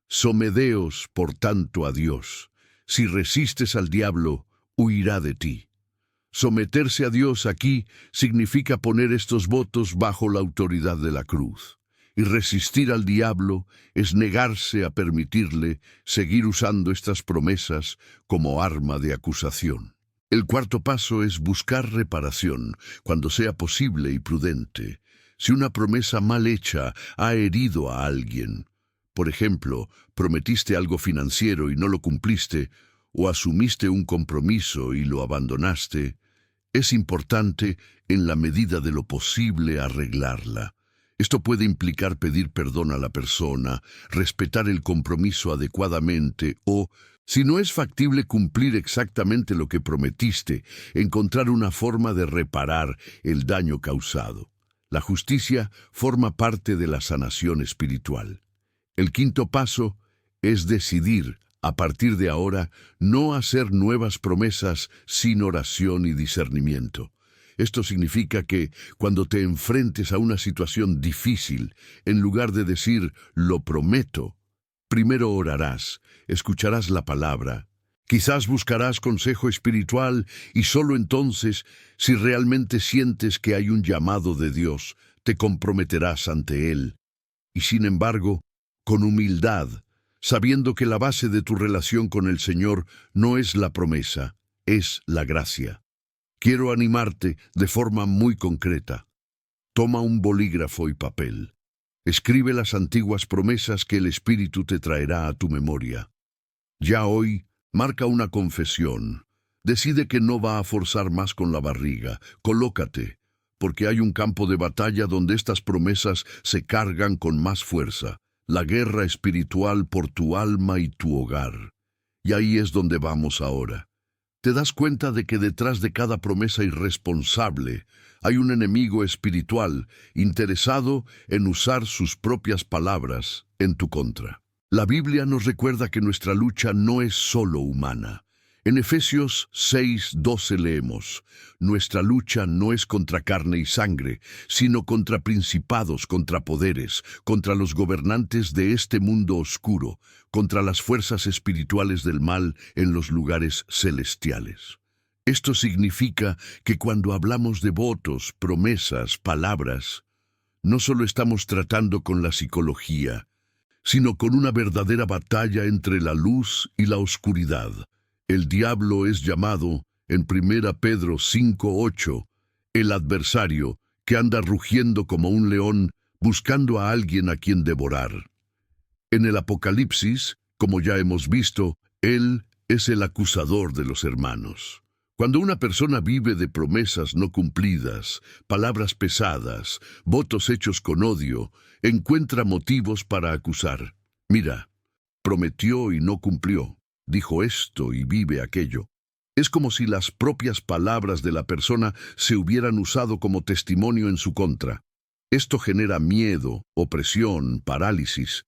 Speaker 1: Somedeos, por tanto, a Dios. Si resistes al diablo, huirá de ti. Someterse a Dios aquí significa poner estos votos bajo la autoridad de la cruz. Y resistir al diablo es negarse a permitirle seguir usando estas promesas como arma de acusación. El cuarto paso es buscar reparación, cuando sea posible y prudente. Si una promesa mal hecha ha herido a alguien, por ejemplo, prometiste algo financiero y no lo cumpliste, o asumiste un compromiso y lo abandonaste, es importante, en la medida de lo posible, arreglarla. Esto puede implicar pedir perdón a la persona, respetar el compromiso adecuadamente o, si no es factible cumplir exactamente lo que prometiste, encontrar una forma de reparar el daño causado. La justicia forma parte de la sanación espiritual. El quinto paso es decidir, a partir de ahora, no hacer nuevas promesas sin oración y discernimiento. Esto significa que, cuando te enfrentes a una situación difícil, en lugar de decir «lo prometo», primero orarás, escucharás la palabra, quizás buscarás consejo espiritual y solo entonces, si realmente sientes que hay un llamado de Dios, te comprometerás ante Él. Y sin embargo, con humildad, sabiendo que la base de tu relación con el Señor no es la promesa, es la gracia. Quiero animarte de forma muy concreta. Toma un bolígrafo y papel. Escribe las antiguas promesas que el Espíritu te traerá a tu memoria. Ya hoy, marca una confesión. Decide que no va a forzar más con la barriga. Colócate, porque hay un campo de batalla donde estas promesas se cargan con más fuerza. La guerra espiritual por tu alma y tu hogar. Y ahí es donde vamos ahora. Te das cuenta de que detrás de cada promesa irresponsable hay un enemigo espiritual interesado en usar sus propias palabras en tu contra. La Biblia nos recuerda que nuestra lucha no es solo humana. En Efesios 6:12 leemos: nuestra lucha no es contra carne y sangre, sino contra principados, contra poderes, contra los gobernantes de este mundo oscuro, contra las fuerzas espirituales del mal en los lugares celestiales. Esto significa que cuando hablamos de votos, promesas, palabras, no solo estamos tratando con la psicología, sino con una verdadera batalla entre la luz y la oscuridad. El diablo es llamado, en 1 Pedro 5:8, el adversario que anda rugiendo como un león buscando a alguien a quien devorar. En el Apocalipsis, como ya hemos visto, él es el acusador de los hermanos. Cuando una persona vive de promesas no cumplidas, palabras pesadas, votos hechos con odio, encuentra motivos para acusar. Mira, prometió y no cumplió, dijo esto y vive aquello. Es como si las propias palabras de la persona se hubieran usado como testimonio en su contra. Esto genera miedo, opresión, parálisis.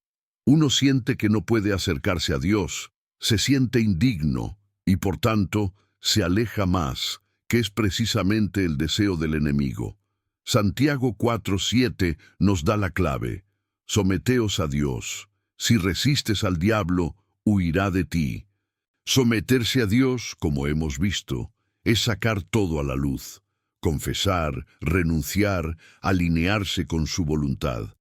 Speaker 1: Uno siente que no puede acercarse a Dios, se siente indigno y por tanto se aleja más, que es precisamente el deseo del enemigo. Santiago 4:7 nos da la clave. Someteos a Dios. Si resistes al diablo, huirá de ti. Someterse a Dios, como hemos visto, es sacar todo a la luz, confesar, renunciar, alinearse con su voluntad.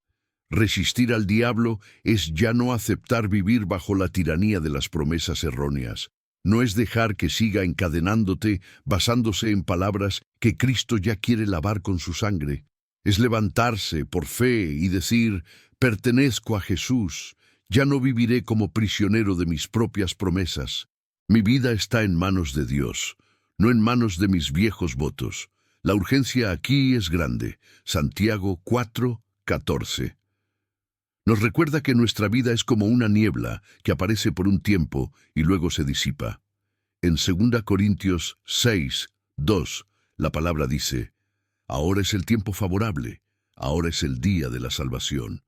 Speaker 1: Resistir al diablo es ya no aceptar vivir bajo la tiranía de las promesas erróneas. No es dejar que siga encadenándote basándose en palabras que Cristo ya quiere lavar con su sangre. Es levantarse por fe y decir: pertenezco a Jesús, ya no viviré como prisionero de mis propias promesas. Mi vida está en manos de Dios, no en manos de mis viejos votos. La urgencia aquí es grande. Santiago 4:14. Nos recuerda que nuestra vida es como una niebla que aparece por un tiempo y luego se disipa. En 2 Corintios 6:2, la palabra dice: ahora es el tiempo favorable, ahora es el día de la salvación.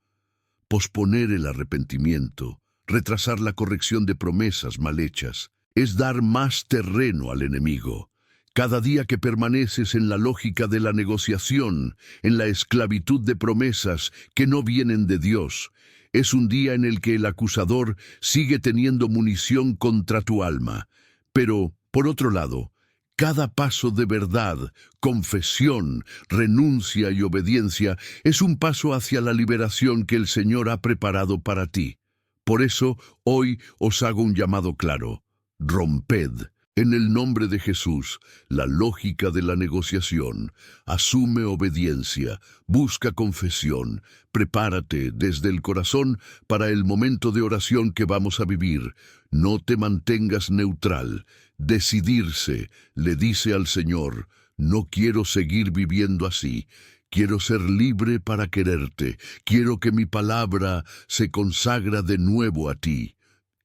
Speaker 1: Posponer el arrepentimiento, retrasar la corrección de promesas mal hechas, es dar más terreno al enemigo. Cada día que permaneces en la lógica de la negociación, en la esclavitud de promesas que no vienen de Dios, es un día en el que el acusador sigue teniendo munición contra tu alma. Pero, por otro lado, cada paso de verdad, confesión, renuncia y obediencia es un paso hacia la liberación que el Señor ha preparado para ti. Por eso, hoy os hago un llamado claro: romped, en el nombre de Jesús, la lógica de la negociación. Asume obediencia, busca confesión, prepárate desde el corazón para el momento de oración que vamos a vivir. No te mantengas neutral. Decidirse, le dice al Señor: no quiero seguir viviendo así. Quiero ser libre para quererte. Quiero que mi palabra se consagra de nuevo a ti.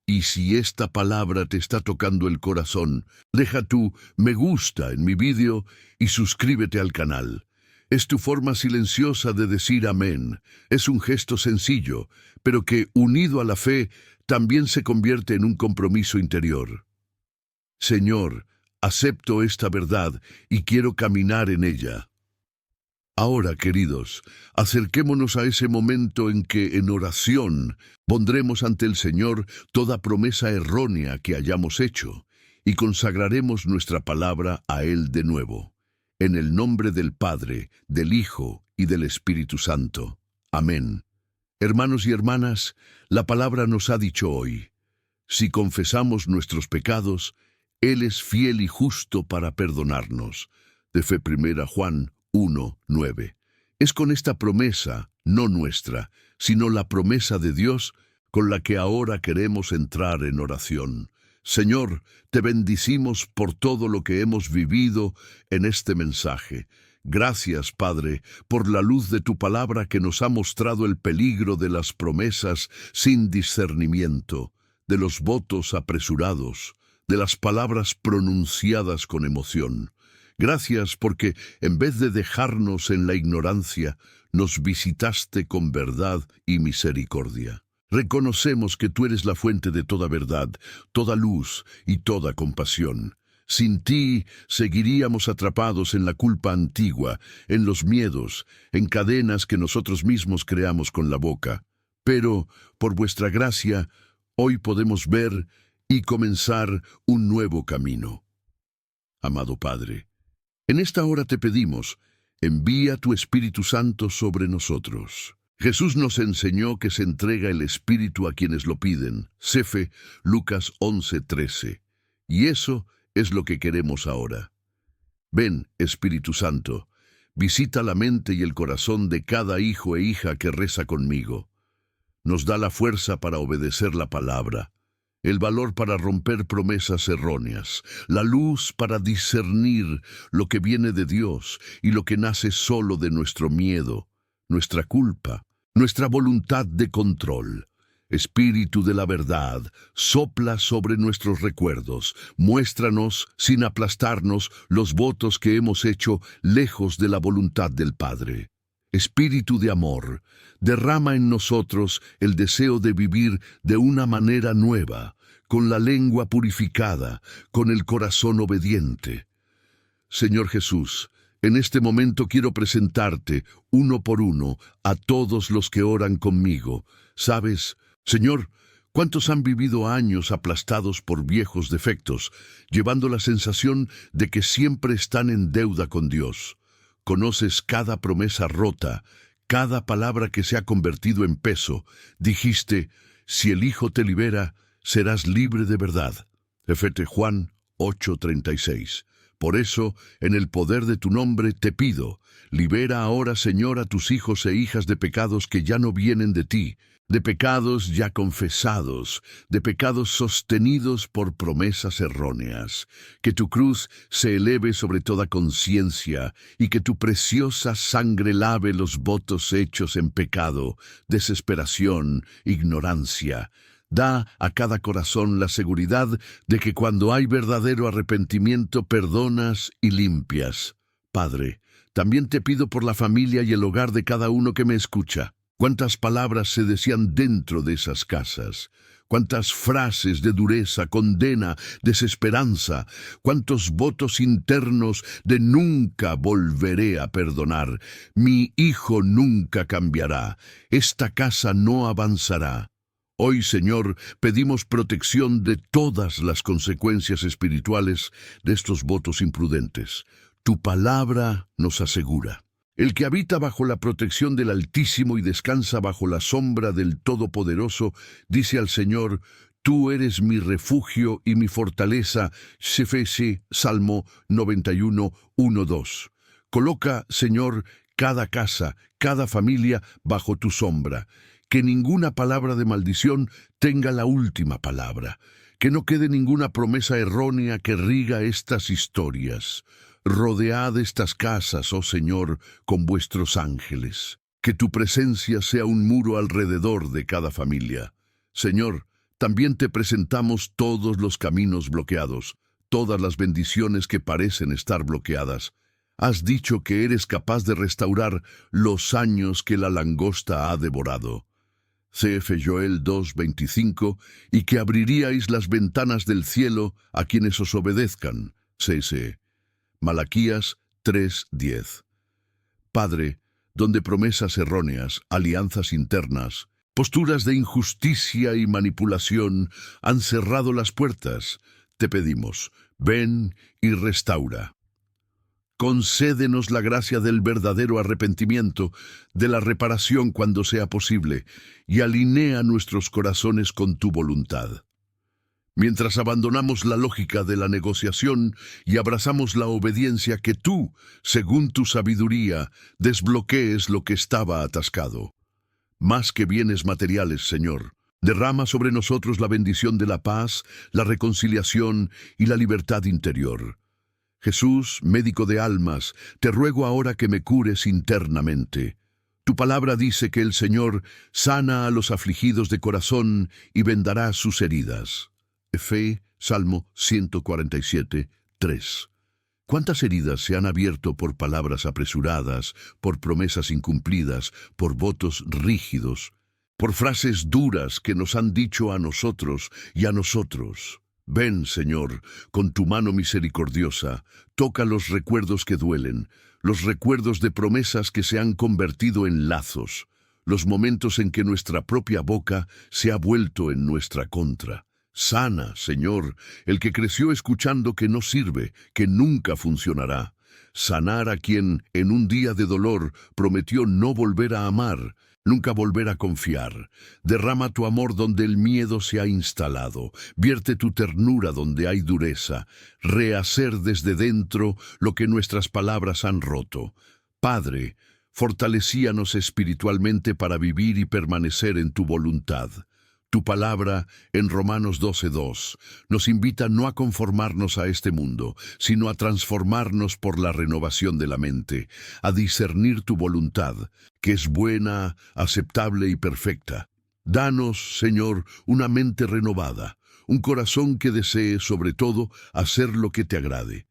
Speaker 1: Y si esta palabra te está tocando el corazón, deja tu me gusta en mi vídeo y suscríbete al canal. Es tu forma silenciosa de decir amén. Es un gesto sencillo, pero que, unido a la fe, también se convierte en un compromiso interior. Señor, acepto esta verdad y quiero caminar en ella. Ahora, queridos, acerquémonos a ese momento en que, en oración, pondremos ante el Señor toda promesa errónea que hayamos hecho y consagraremos nuestra palabra a Él de nuevo. En el nombre del Padre, del Hijo y del Espíritu Santo. Amén. Hermanos y hermanas, la palabra nos ha dicho hoy: si confesamos nuestros pecados, Él es fiel y justo para perdonarnos. De fe 1 Juan 1:9. Es con esta promesa, no nuestra, sino la promesa de Dios, con la que ahora queremos entrar en oración. Señor, te bendicimos por todo lo que hemos vivido en este mensaje. Gracias, Padre, por la luz de tu palabra que nos ha mostrado el peligro de las promesas sin discernimiento, de los votos apresurados, de las palabras pronunciadas con emoción. Gracias porque, en vez de dejarnos en la ignorancia, nos visitaste con verdad y misericordia. Reconocemos que tú eres la fuente de toda verdad, toda luz y toda compasión. Sin ti seguiríamos atrapados en la culpa antigua, en los miedos, en cadenas que nosotros mismos creamos con la boca. Pero, por vuestra gracia, hoy podemos ver y comenzar un nuevo camino. Amado Padre, en esta hora te pedimos, envía tu Espíritu Santo sobre nosotros. Jesús nos enseñó que se entrega el Espíritu a quienes lo piden. Cefe, Lucas 11:13. Y eso es lo que queremos ahora. Ven, Espíritu Santo, visita la mente y el corazón de cada hijo e hija que reza conmigo. Nos da la fuerza para obedecer la palabra, el valor para romper promesas erróneas, la luz para discernir lo que viene de Dios y lo que nace solo de nuestro miedo, nuestra culpa, nuestra voluntad de control. Espíritu de la verdad, sopla sobre nuestros recuerdos, muéstranos, sin aplastarnos, los votos que hemos hecho lejos de la voluntad del Padre. Espíritu de amor, derrama en nosotros el deseo de vivir de una manera nueva, con la lengua purificada, con el corazón obediente. Señor Jesús, en este momento quiero presentarte, uno por uno, a todos los que oran conmigo. ¿Sabes, Señor, cuántos han vivido años aplastados por viejos defectos, llevando la sensación de que siempre están en deuda con Dios? Conoces cada promesa rota, cada palabra que se ha convertido en peso. Dijiste, si el Hijo te libera, serás libre de verdad. Efete Juan 8:36. Por eso, en el poder de tu nombre te pido, libera ahora, Señor, a tus hijos e hijas de pecados que ya no vienen de ti, de pecados ya confesados, de pecados sostenidos por promesas erróneas. Que tu cruz se eleve sobre toda conciencia y que tu preciosa sangre lave los votos hechos en pecado, desesperación, ignorancia. Da a cada corazón la seguridad de que cuando hay verdadero arrepentimiento perdonas y limpias. Padre, también te pido por la familia y el hogar de cada uno que me escucha. Cuántas palabras se decían dentro de esas casas, cuántas frases de dureza, condena, desesperanza, cuántos votos internos de nunca volveré a perdonar, mi hijo nunca cambiará, esta casa no avanzará. Hoy, Señor, pedimos protección de todas las consecuencias espirituales de estos votos imprudentes. Tu palabra nos asegura. El que habita bajo la protección del Altísimo y descansa bajo la sombra del Todopoderoso, dice al Señor, tú eres mi refugio y mi fortaleza. Efesios, Salmo 91, 1-2. Coloca, Señor, cada casa, cada familia bajo tu sombra. Que ninguna palabra de maldición tenga la última palabra. Que no quede ninguna promesa errónea que riga estas historias. Rodead estas casas, oh Señor, con vuestros ángeles. Que tu presencia sea un muro alrededor de cada familia. Señor, también te presentamos todos los caminos bloqueados, todas las bendiciones que parecen estar bloqueadas. Has dicho que eres capaz de restaurar los años que la langosta ha devorado. C.F. Joel 2:25, y que abriríais las ventanas del cielo a quienes os obedezcan. C.S. Malaquías 3:10. Padre, donde promesas erróneas, alianzas internas, posturas de injusticia y manipulación han cerrado las puertas, te pedimos, ven y restaura. Concédenos la gracia del verdadero arrepentimiento, de la reparación cuando sea posible, y alinea nuestros corazones con tu voluntad. mientras abandonamos la lógica de la negociación y abrazamos la obediencia, que tú, según tu sabiduría, desbloquees lo que estaba atascado. Más que bienes materiales, Señor, derrama sobre nosotros la bendición de la paz, la reconciliación y la libertad interior. Jesús, médico de almas, te ruego ahora que me cures internamente. Tu palabra dice que el Señor sana a los afligidos de corazón y vendará sus heridas. Fe, Salmo 147, 3. ¿Cuántas heridas se han abierto por palabras apresuradas, por promesas incumplidas, por votos rígidos, por frases duras que nos han dicho a nosotros y a nosotros? Ven, Señor, con tu mano misericordiosa, toca los recuerdos que duelen, los recuerdos de promesas que se han convertido en lazos, los momentos en que nuestra propia boca se ha vuelto en nuestra contra. Sana, Señor, el que creció escuchando que no sirve, que nunca funcionará. Sanar a quien, en un día de dolor, prometió no volver a amar, nunca volver a confiar. Derrama tu amor donde el miedo se ha instalado. Vierte tu ternura donde hay dureza. Rehacer desde dentro lo que nuestras palabras han roto. Padre, fortalecíanos espiritualmente para vivir y permanecer en tu voluntad. Tu palabra, en Romanos 12:2, nos invita no a conformarnos a este mundo, sino a transformarnos por la renovación de la mente, a discernir tu voluntad, que es buena, aceptable y perfecta. Danos, Señor, una mente renovada, un corazón que desee, sobre todo, hacer lo que te agrade.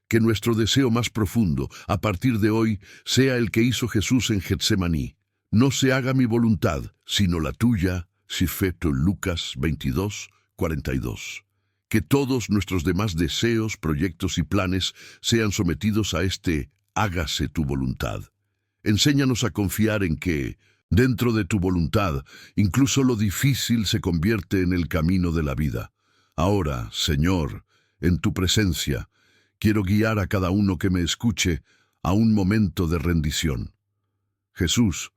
Speaker 1: Que nuestro deseo más profundo, a partir de hoy, sea el que hizo Jesús en Getsemaní. No se haga mi voluntad, sino la tuya. Cifeto Lucas 22, 42. Que todos nuestros demás deseos, proyectos y planes sean sometidos a este hágase tu voluntad. Enséñanos a confiar en que, dentro de tu voluntad, incluso lo difícil se convierte en el camino de la vida. Ahora, Señor, en tu presencia, quiero guiar a cada uno que me escuche a un momento de rendición. Jesús,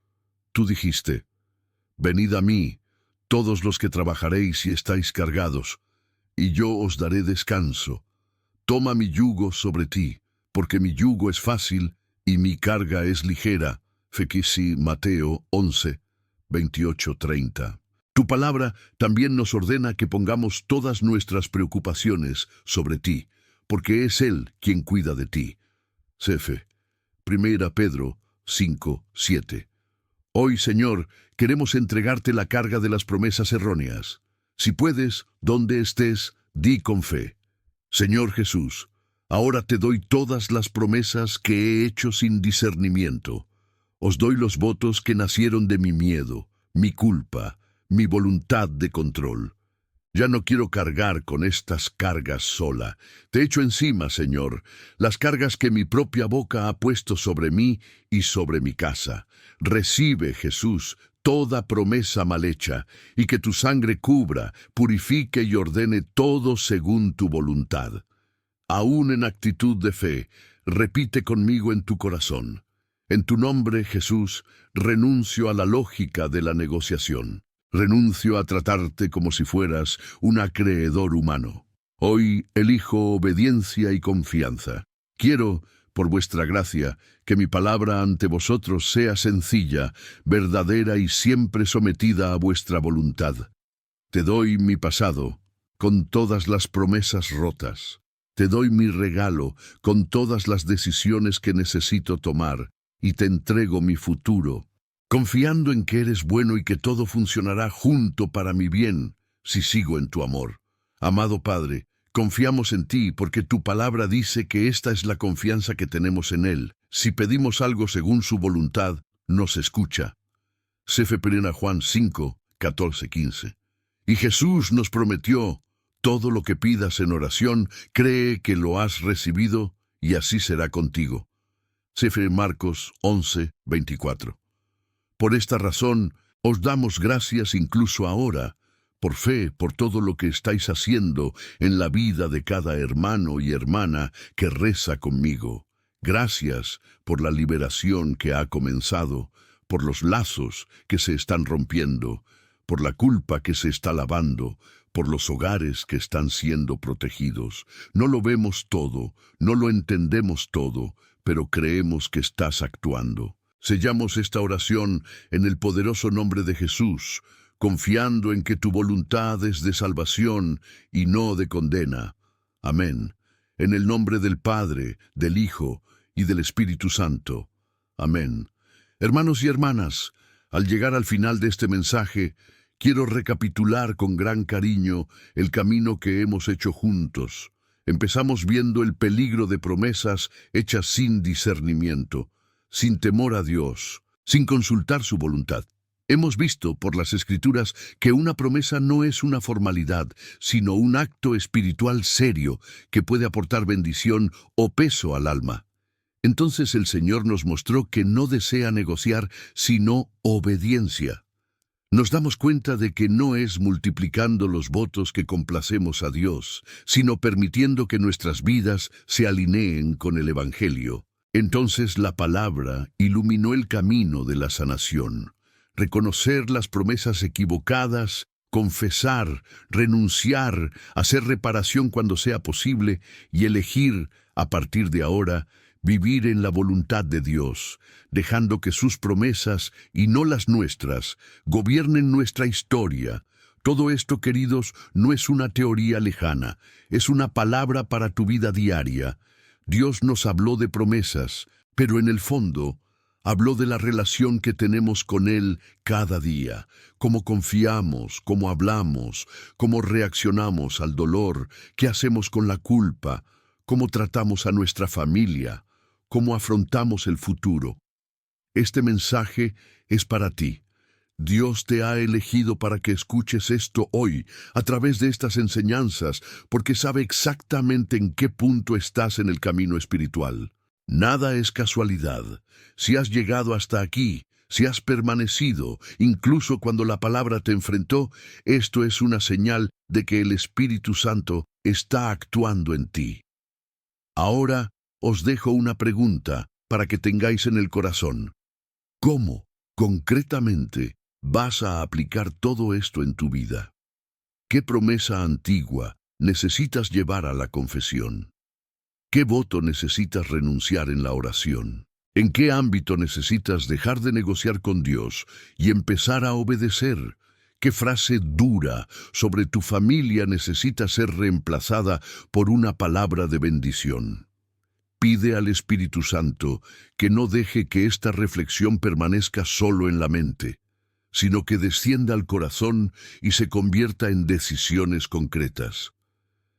Speaker 1: tú dijiste, venid a mí, todos los que trabajaréis y estáis cargados, y yo os daré descanso. Toma mi yugo sobre ti, porque mi yugo es fácil y mi carga es ligera. Fekisi Mateo 11, 28-30. Tu palabra también nos ordena que pongamos todas nuestras preocupaciones sobre ti, porque es Él quien cuida de ti. Cefe, 1 Pedro 5, 7. Hoy, Señor, queremos entregarte la carga de las promesas erróneas. Si puedes, donde estés, di con fe. Señor Jesús, ahora te doy todas las promesas que he hecho sin discernimiento. Os doy los votos que nacieron de mi miedo, mi culpa, mi voluntad de control. Ya no quiero cargar con estas cargas sola. Te echo encima, Señor, las cargas que mi propia boca ha puesto sobre mí y sobre mi casa. Recibe, Jesús, toda promesa mal hecha, y que tu sangre cubra, purifique y ordene todo según tu voluntad. Aún en actitud de fe, repite conmigo en tu corazón. En tu nombre, Jesús, renuncio a la lógica de la negociación. Renuncio a tratarte como si fueras un acreedor humano. Hoy elijo obediencia y confianza. Quiero, por vuestra gracia, que mi palabra ante vosotros sea sencilla, verdadera y siempre sometida a vuestra voluntad. Te doy mi pasado, con todas las promesas rotas. Te doy mi regalo, con todas las decisiones que necesito tomar, y te entrego mi futuro, confiando en que eres bueno y que todo funcionará junto para mi bien, si sigo en tu amor. Amado Padre, confiamos en ti porque tu palabra dice que esta es la confianza que tenemos en Él. Si pedimos algo según su voluntad, nos escucha. Cefe Perena Juan 5, 14, 15. Y Jesús nos prometió, todo lo que pidas en oración, cree que lo has recibido y así será contigo. Cefe Marcos 11, 24. Por esta razón, os damos gracias incluso ahora, por fe, por todo lo que estáis haciendo en la vida de cada hermano y hermana que reza conmigo. Gracias por la liberación que ha comenzado, por los lazos que se están rompiendo, por la culpa que se está lavando, por los hogares que están siendo protegidos. No lo vemos todo, no lo entendemos todo, pero creemos que estás actuando. Sellamos esta oración en el poderoso nombre de Jesús, confiando en que tu voluntad es de salvación y no de condena. Amén. En el nombre del Padre, del Hijo y del Espíritu Santo. Amén. Hermanos y hermanas, al llegar al final de este mensaje, quiero recapitular con gran cariño el camino que hemos hecho juntos. Empezamos viendo el peligro de promesas hechas sin discernimiento, sin temor a Dios, sin consultar su voluntad. Hemos visto por las Escrituras que una promesa no es una formalidad, sino un acto espiritual serio que puede aportar bendición o peso al alma. Entonces el Señor nos mostró que no desea negociar, sino obediencia. Nos damos cuenta de que no es multiplicando los votos que complacemos a Dios, sino permitiendo que nuestras vidas se alineen con el Evangelio. Entonces la palabra iluminó el camino de la sanación. Reconocer las promesas equivocadas, confesar, renunciar, hacer reparación cuando sea posible y elegir, a partir de ahora, vivir en la voluntad de Dios, dejando que sus promesas, y no las nuestras, gobiernen nuestra historia. Todo esto, queridos, no es una teoría lejana, es una palabra para tu vida diaria. Dios nos habló de promesas, pero en el fondo, habló de la relación que tenemos con Él cada día, cómo confiamos, cómo hablamos, cómo reaccionamos al dolor, qué hacemos con la culpa, cómo tratamos a nuestra familia, cómo afrontamos el futuro. Este mensaje es para ti. Dios te ha elegido para que escuches esto hoy, a través de estas enseñanzas, porque sabe exactamente en qué punto estás en el camino espiritual. Nada es casualidad. Si has llegado hasta aquí, si has permanecido, incluso cuando la palabra te enfrentó, esto es una señal de que el Espíritu Santo está actuando en ti. Ahora os dejo una pregunta para que tengáis en el corazón. ¿Cómo, concretamente, vas a aplicar todo esto en tu vida? ¿Qué promesa antigua necesitas llevar a la confesión? ¿Qué voto necesitas renunciar en la oración? ¿En qué ámbito necesitas dejar de negociar con Dios y empezar a obedecer? ¿Qué frase dura sobre tu familia necesita ser reemplazada por una palabra de bendición? Pide al Espíritu Santo que no deje que esta reflexión permanezca solo en la mente, sino que descienda al corazón y se convierta en decisiones concretas.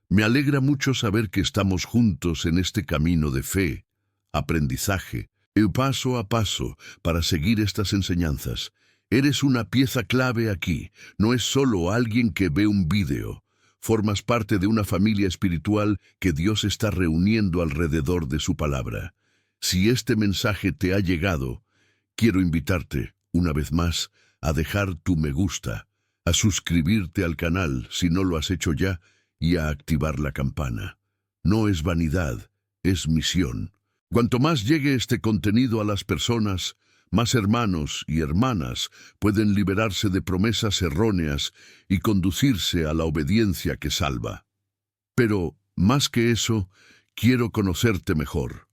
Speaker 1: Me alegra mucho saber que estamos juntos en este camino de fe, aprendizaje, y paso a paso para seguir estas enseñanzas. Eres una pieza clave aquí, no es solo alguien que ve un vídeo. Formas parte de una familia espiritual que Dios está reuniendo alrededor de su palabra. Si este mensaje te ha llegado, quiero invitarte, una vez más, a dejar tu me gusta, a suscribirte al canal si no lo has hecho ya, y a activar la campana. No es vanidad, es misión. Cuanto más llegue este contenido a las personas, más hermanos y hermanas pueden liberarse de promesas erróneas y conducirse a la obediencia que salva. Pero, más que eso, quiero conocerte mejor.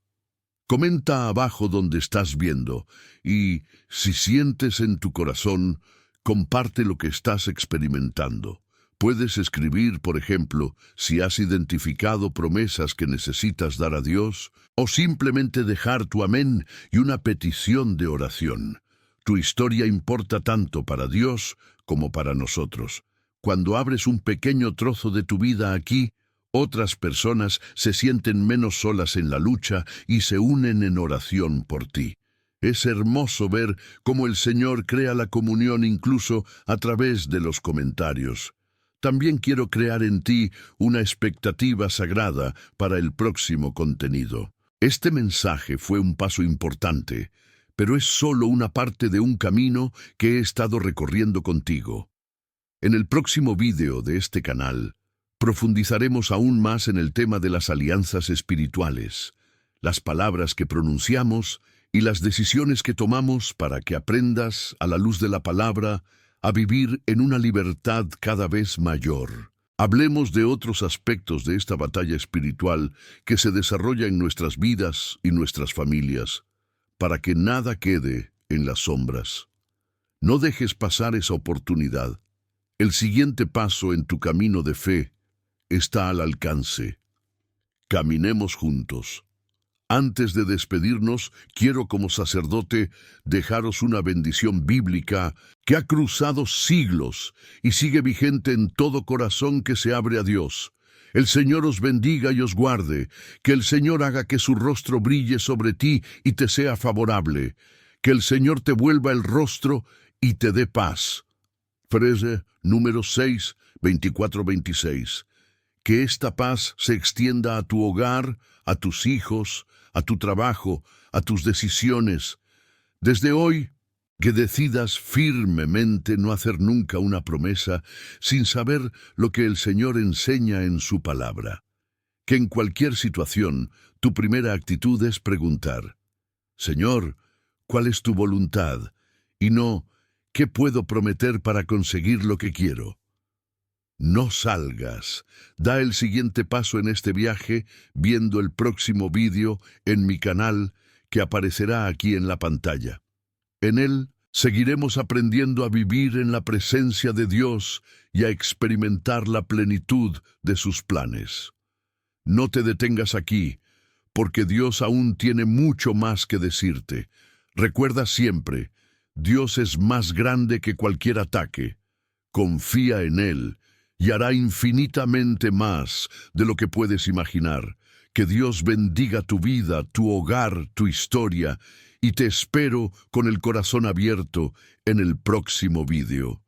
Speaker 1: Comenta abajo donde estás viendo y, si sientes en tu corazón, comparte lo que estás experimentando. Puedes escribir, por ejemplo, si has identificado promesas que necesitas dar a Dios, o simplemente dejar tu amén y una petición de oración. Tu historia importa tanto para Dios como para nosotros. Cuando abres un pequeño trozo de tu vida aquí, otras personas se sienten menos solas en la lucha y se unen en oración por ti. Es hermoso ver cómo el Señor crea la comunión incluso a través de los comentarios. También quiero crear en ti una expectativa sagrada para el próximo contenido. Este mensaje fue un paso importante, pero es solo una parte de un camino que he estado recorriendo contigo. En el próximo vídeo de este canal, profundizaremos aún más en el tema de las alianzas espirituales, las palabras que pronunciamos y las decisiones que tomamos para que aprendas, a la luz de la palabra, a vivir en una libertad cada vez mayor. Hablemos de otros aspectos de esta batalla espiritual que se desarrolla en nuestras vidas y nuestras familias, para que nada quede en las sombras. No dejes pasar esa oportunidad. El siguiente paso en tu camino de fe está al alcance. Caminemos juntos. Antes de despedirnos, quiero como sacerdote dejaros una bendición bíblica que ha cruzado siglos y sigue vigente en todo corazón que se abre a Dios. El Señor os bendiga y os guarde, que el Señor haga que su rostro brille sobre ti y te sea favorable, que el Señor te vuelva el rostro y te dé paz. Frese, número 6, 24-26. Que esta paz se extienda a tu hogar, a tus hijos, a tu trabajo, a tus decisiones. Desde hoy, que decidas firmemente no hacer nunca una promesa sin saber lo que el Señor enseña en su palabra. Que en cualquier situación, tu primera actitud es preguntar: Señor, ¿cuál es tu voluntad? Y no, ¿qué puedo prometer para conseguir lo que quiero? No salgas. Da el siguiente paso en este viaje viendo el próximo vídeo en mi canal que aparecerá aquí en la pantalla. En él seguiremos aprendiendo a vivir en la presencia de Dios y a experimentar la plenitud de sus planes. No te detengas aquí, porque Dios aún tiene mucho más que decirte. Recuerda siempre, Dios es más grande que cualquier ataque. Confía en Él y hará infinitamente más de lo que puedes imaginar. Que Dios bendiga tu vida, tu hogar, tu historia, y te espero con el corazón abierto en el próximo vídeo.